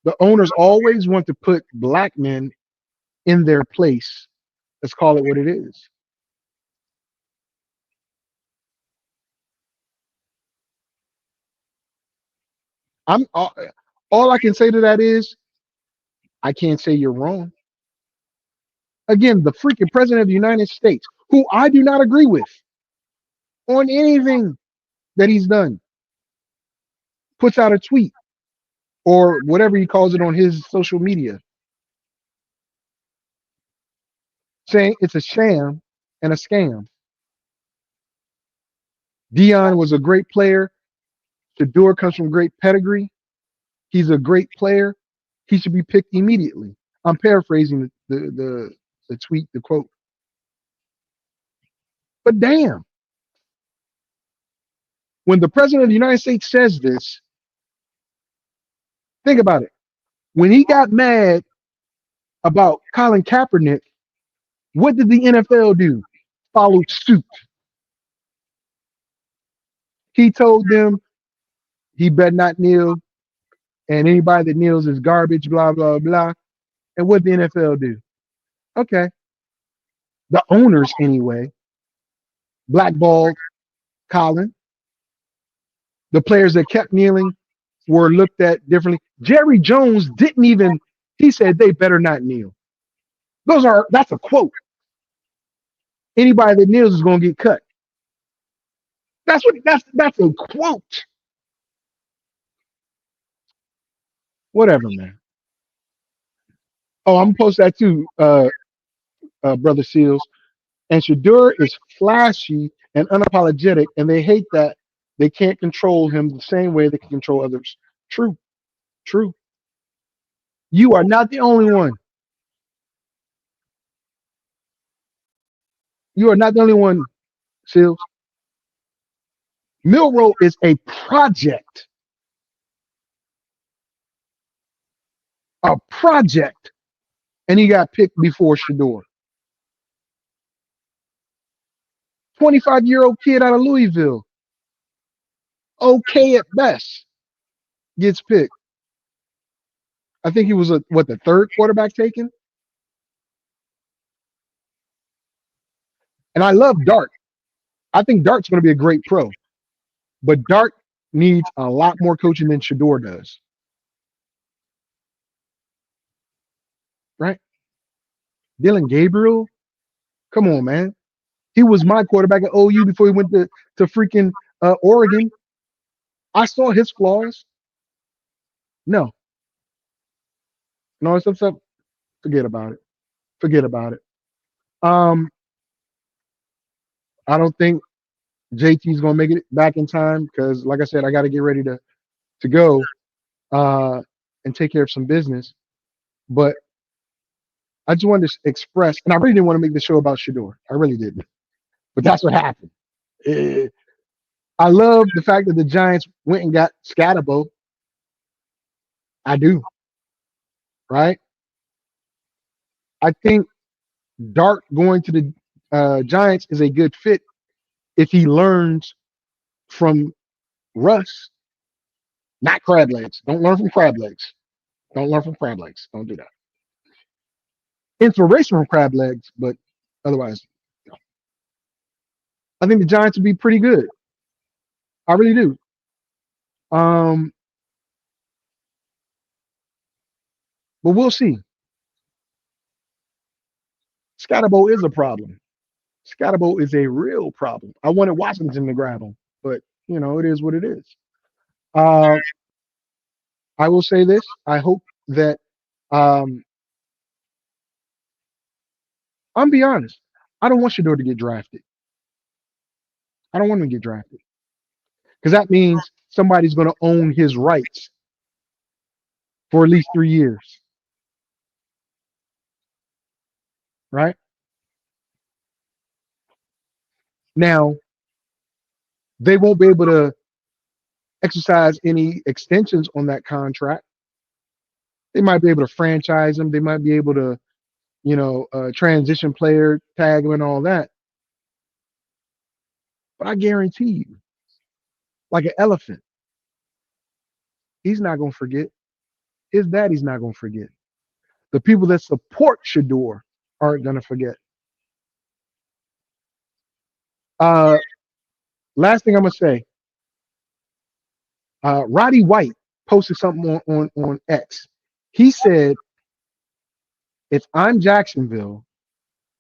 The owners always want to put black men in their place. Let's call it what it is. I'm all I can say to that is I can't say you're wrong. Again, the freaking president of the United States, who I do not agree with on anything that he's done, puts out a tweet or whatever he calls it on his social media saying it's a sham and a scam. Dion was a great player. Shador comes from great pedigree. He's a great player. He should be picked immediately. I'm paraphrasing the tweet, the quote. But damn, when the president of the United States says this, think about it. When he got mad about Colin Kaepernick, what did the NFL do? Followed suit. He told them he better not kneel, and anybody that kneels is garbage, blah, blah, blah. And what did the NFL do? Okay. The owners, anyway, blackballed Colin. The players that kept kneeling were looked at differently. Jerry Jones didn't even, he said they better not kneel. That's a quote. Anybody that kneels is going to get cut. That's a quote. Whatever, man. Oh, I'm gonna post that too, brother Seals. And Shador is flashy and unapologetic, and they hate that they can't control him the same way they can control others. True, true. You are not the only one. You are not the only one, Seals. Milrow is a project. A project. And he got picked before Shador. 25-year-old kid out of Louisville. Okay at best. Gets picked. I think he was the third quarterback taken? And I love Dart. I think Dart's going to be a great pro. But Dart needs a lot more coaching than Shador does. Right? Dylan Gabriel? Come on, man. He was my quarterback at OU before he went to freaking Oregon. I saw his flaws. No. No, it's up. Forget about it. Forget about it. I don't think JT's gonna make it back in time because, like I said, I got to get ready to go and take care of some business. But I just wanted to express, and I really didn't want to make the show about Shador. I really didn't. But that's what happened. I love the fact that the Giants went and got Scatterbo. I do. Right? I think Dart going to the Giants is a good fit if he learns from Russ, not crab legs. Don't learn from crab legs. Don't learn from crab legs. Don't do that. Inspiration from crab legs, but otherwise, no. I think the Giants would be pretty good. I really do. But we'll see. Scatterbo is a problem. Scatterbo is a real problem. I wanted Washington to grab him, but it is what it is. I will say this. I hope that I'm be honest. I don't want Shador to get drafted. I don't want him to get drafted. Because that means somebody's going to own his rights for at least 3 years. Right? Now, they won't be able to exercise any extensions on that contract They might be able to franchise him. They might be able to, transition player, tag him and all that. But I guarantee you, like an elephant, he's not going to forget. His daddy's not going to forget. The people that support Shador aren't going to forget. Last thing I'm going to say, Roddy White posted something on X. He said, if I'm Jacksonville,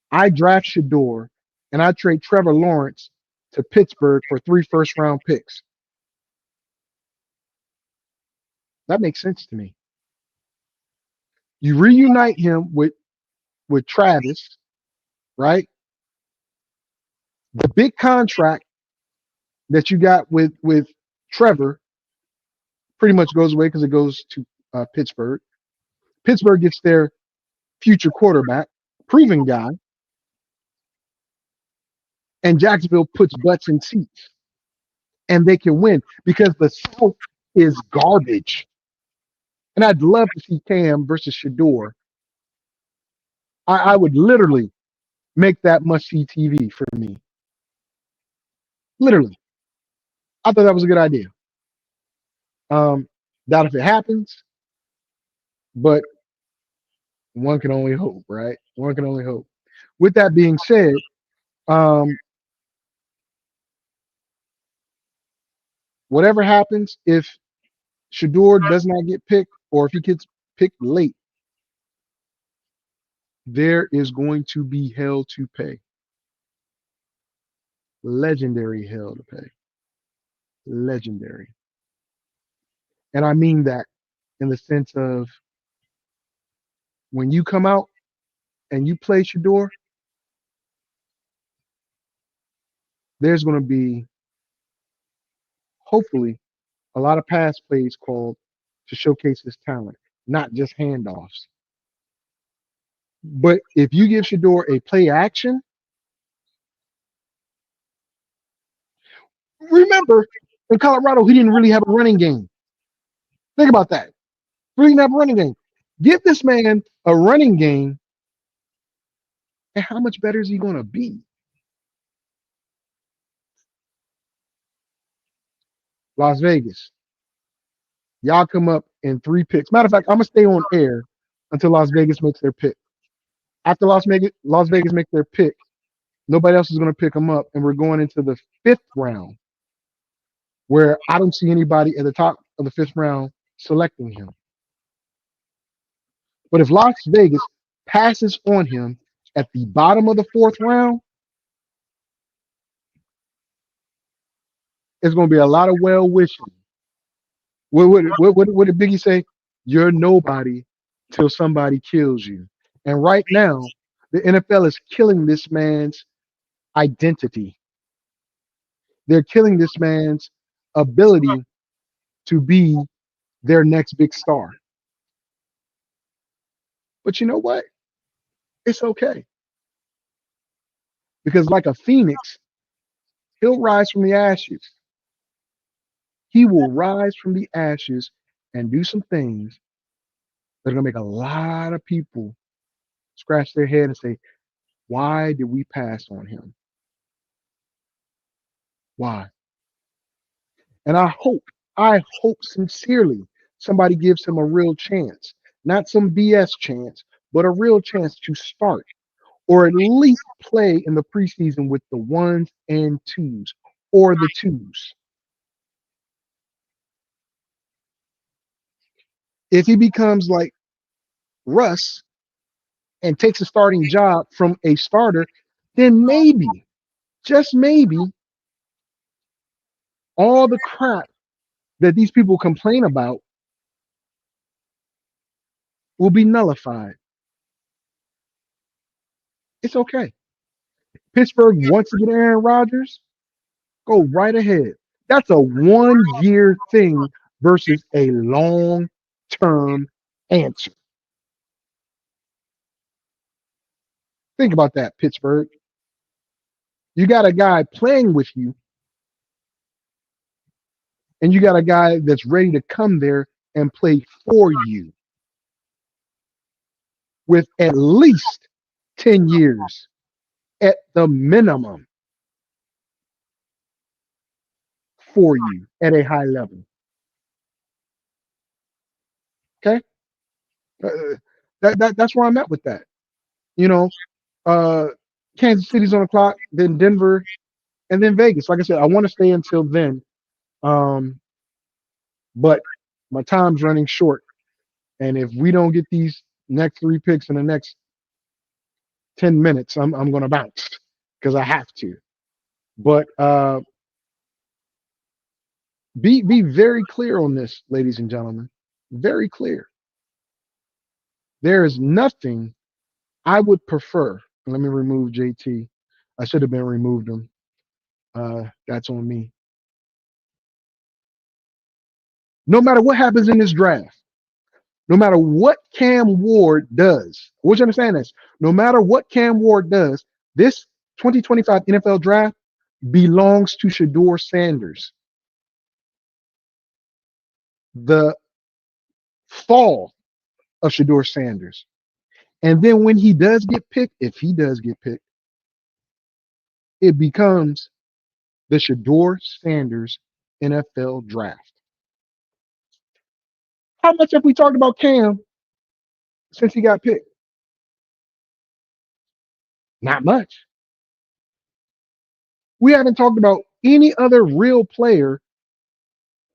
I draft Shador and I trade Trevor Lawrence to Pittsburgh for 3 first-round picks. That makes sense to me. You reunite him with Travis, right? The big contract that you got with Trevor pretty much goes away because it goes to Pittsburgh. Pittsburgh gets their future quarterback, proven guy, and Jacksonville puts butts in seats, and they can win because the South is garbage. And I'd love to see Cam versus Shador. I would literally make that must-see TV for me. Literally. I thought that was a good idea. Doubt if it happens, but one can only hope, right? One can only hope. With that being said, whatever happens, if Shador does not get picked or if he gets picked late, there is going to be hell to pay. Legendary hell to pay. Legendary. And I mean that in the sense of when you come out and you play Shador, there's going to be, hopefully, a lot of pass plays called to showcase his talent, not just handoffs. But if you give Shador a play action, remember, in Colorado, he didn't really have a running game. Think about that. Really didn't have a running game. Give this man a running game, and how much better is he going to be? Las Vegas. Y'all come up in 3 picks. Matter of fact, I'm going to stay on air until Las Vegas makes their pick. After Las Vegas makes their pick, nobody else is going to pick them up, and we're going into the 5th round, where I don't see anybody at the top of the 5th round selecting him. But if Las Vegas passes on him at the bottom of the 4th round, it's going to be a lot of well wishing. What did Biggie say? You're nobody till somebody kills you. And right now, the NFL is killing this man's identity. They're killing this man's ability to be their next big star. But you know what? It's okay. Because like a phoenix, he'll rise from the ashes. He will rise from the ashes and do some things that are going to make a lot of people scratch their head and say, why did we pass on him? Why? And I hope sincerely somebody gives him a real chance, not some BS chance, but a real chance to start or at least play in the preseason with the 1s and 2s or the 2s. If he becomes like Russ and takes a starting job from a starter, then maybe, just maybe, all the crap that these people complain about will be nullified. It's okay. Pittsburgh wants to get Aaron Rodgers, go right ahead. That's a 1-year thing versus a long-term answer. Think about that, Pittsburgh. You got a guy playing with you, and you got a guy that's ready to come there and play for you. with at least 10 years at the minimum for you at a high level. Okay. That's where I'm at with that. You know, uh, Kansas City's on the clock, then Denver, and then Vegas. Like I said, I want to stay until then. Um, but my time's running short. And if we don't get these next 3 picks in the next 10 minutes, I'm gonna bounce because I have to. But be very clear on this, ladies and gentlemen. Very clear. There is nothing I would prefer. Let me remove JT. I should have been removed him. That's on me. No matter what happens in this draft, no matter what Cam Ward does, I want you to understand this. No matter what Cam Ward does, this 2025 NFL draft belongs to Shador Sanders. The fall of Shador Sanders. And then when he does get picked, if he does get picked, it becomes the Shador Sanders NFL draft. How much have we talked about Cam since he got picked? Not much. We haven't talked about any other real player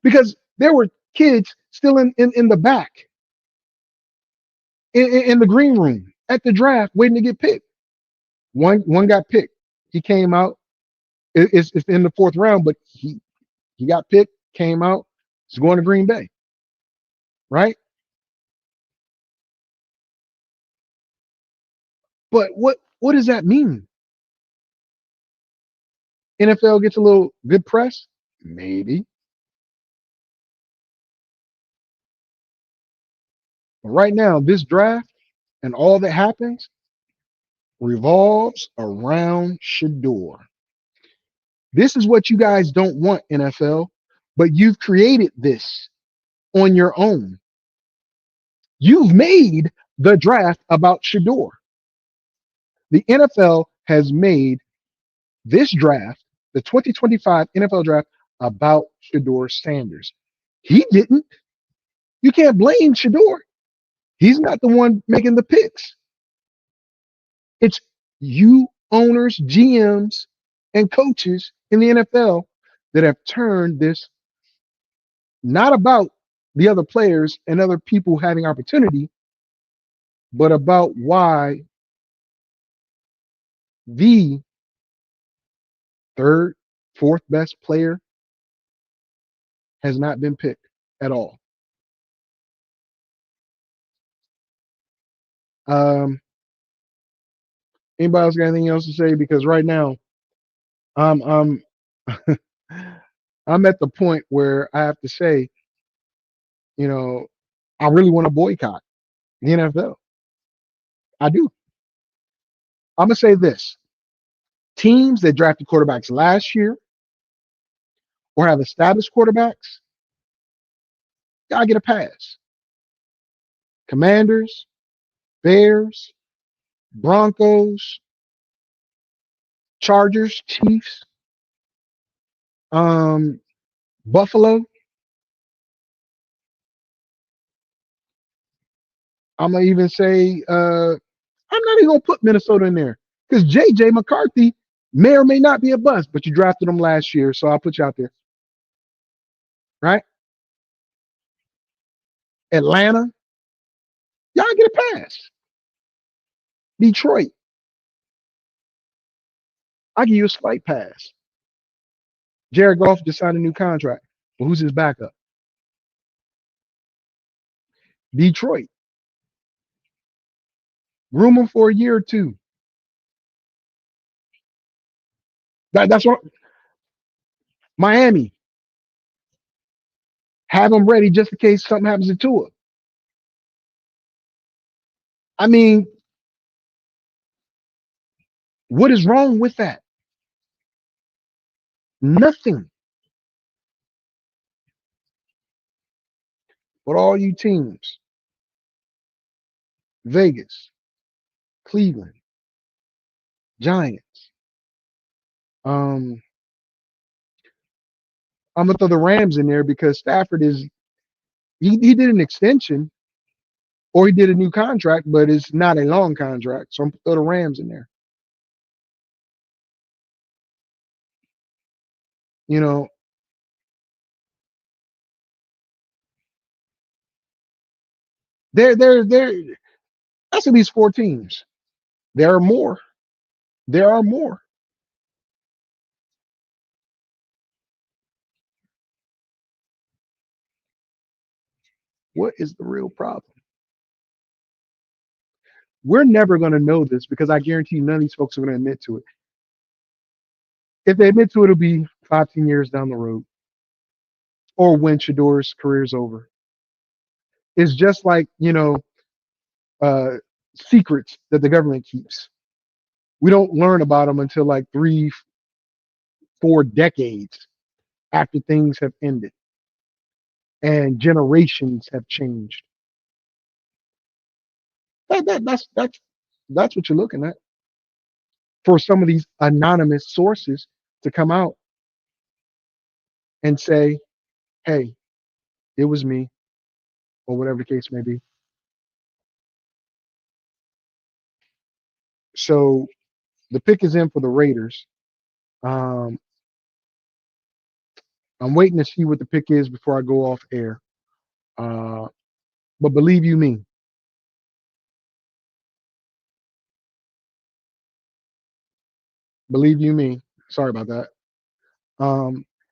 because there were kids still in the back in the green room at the draft waiting to get picked. One got picked. He came out. It's in the 4th round, but he got picked, came out. He's going to Green Bay, right? But what does that mean? NFL gets a little good press? Maybe. But right now, this draft and all that happens revolves around Shador. This is what you guys don't want, NFL, but you've created this on your own. You've made the draft about Shador. The NFL has made this draft, the 2025 NFL draft, about Shador Sanders. He didn't. You can't blame Shador. He's not the one making the picks. It's you owners, GMs, and coaches in the NFL that have turned this not about the other players and other people having opportunity, but about why the 3rd, 4th best player has not been picked at all. Anybody else got anything else to say? Because right now, I'm I'm at the point where I have to say, I really want to boycott the NFL. I do. I'm gonna say this: teams that drafted quarterbacks last year or have established quarterbacks, gotta get a pass. Commanders, Bears, Broncos, Chargers, Chiefs, Buffalo. I'm gonna even say I'm not even gonna put Minnesota in there because JJ McCarthy may or may not be a bust, but you drafted him last year, so I'll put you out there. Right? Atlanta, y'all get a pass. Detroit, I give you a slight pass. Jared Goff just signed a new contract. Well, who's his backup? Detroit. Groom him for a year or two. That's what Miami. Have them ready just in case something happens to Tua. I mean, what is wrong with that? Nothing. But all you teams, Vegas, Cleveland, Giants. I'm gonna throw the Rams in there because Stafford is he did an extension or he did a new contract, but it's not a long contract. So I'm gonna throw the Rams in there. You know, there that's at least 4 teams. There are more. There are more. What is the real problem? We're never going to know this because I guarantee you none of these folks are going to admit to it. If they admit to it, it'll be 5-10 years down the road or when Shador's career's over. It's just like, secrets that the government keeps. We don't learn about them until like 3-4 decades after things have ended and generations have changed. That's what you're looking at for some of these anonymous sources to come out and say, hey, it was me, or whatever the case may be. So the pick is in for the Raiders. I'm waiting to see what the pick is before I go off air. But believe you me, sorry about that.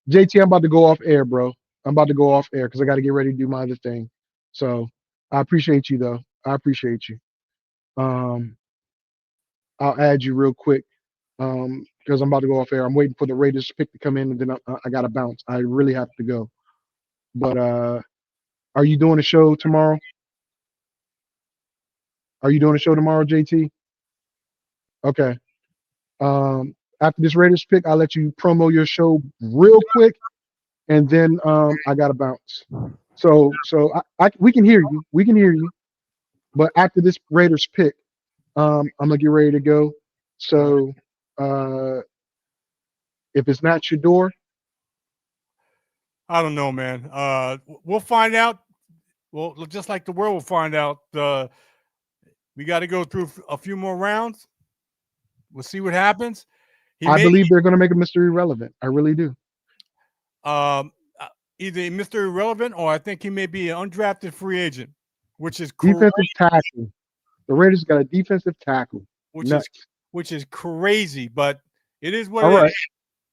JT, I'm about to go off air, bro. I'm about to go off air because I got to get ready to do my other thing. So I appreciate you, though. I appreciate you. I'll add you real quick because I'm about to go off air. I'm waiting for the Raiders pick to come in, and then I got to bounce. I really have to go. But are you doing a show tomorrow? Are you doing a show tomorrow, JT? Okay. After this Raiders pick, I'll let you promo your show real quick, and then I got to bounce. So we can hear you. We can hear you. But after this Raiders pick, I'm gonna get ready to go. So if it's not your door, I don't know, man. We'll find out. Well, just like the world will find out. We got to go through a few more rounds. We'll see what happens. I believe they're going to make a mystery irrelevant. I really do. Either Mr. Irrelevant or I think he may be an undrafted free agent, which is crazy. Defensive tackle. The Raiders got a defensive tackle, which is crazy, but it is what All it right. is.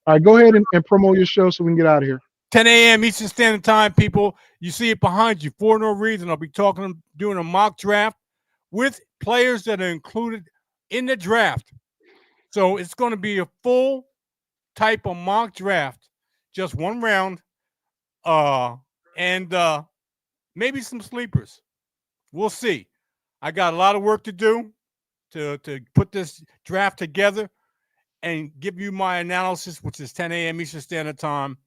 All right, go ahead and promote your show so we can get out of here. 10 a.m. Eastern Standard Time, people. You see it behind you for no reason. I'll be doing a mock draft with players that are included in the draft. So it's going to be a full type of mock draft, just one round, and maybe some sleepers. We'll see. I got a lot of work to do to put this draft together and give you my analysis, which is 10 a.m. Eastern Standard Time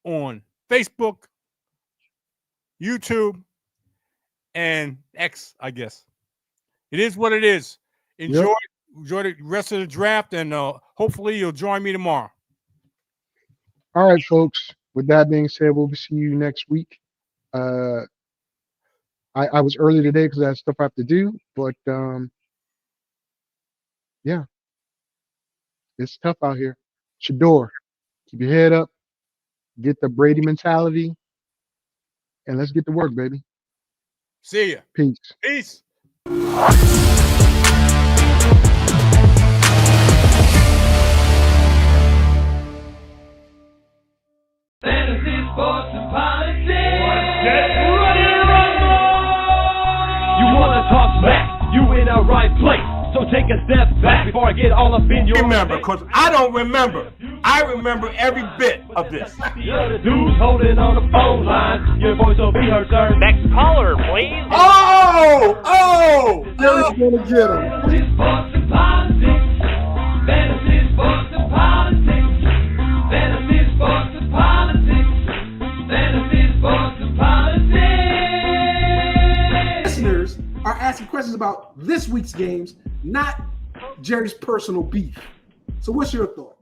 on Facebook, YouTube, and X, I guess. It is what it is. Enjoy the rest of the draft, and hopefully you'll join me tomorrow. All right, folks. With that being said, we'll see you next week. I was early today because I had stuff I have to do, but yeah, it's tough out here. Shador, keep your head up, get the Brady mentality, and let's get to work, baby. See ya. Peace. Peace. Fantasy, sports, and politics. Get ready to rumble! You wanna talk smack? You in the right place. So take a step back before I get all up in your Remember, because I don't remember. I remember every bit of this. The other dudes holding on the phone line. Your voice will be heard, sir. Next caller, please. Oh! Jerry's gonna get him. Fantasy, sports, and politics. Fantasy, sports, and politics. Fantasy, sports, and politics. Fantasy, sports, and politics. Listeners are asking questions about this week's games, not Jerry's personal beef. So what's your thought?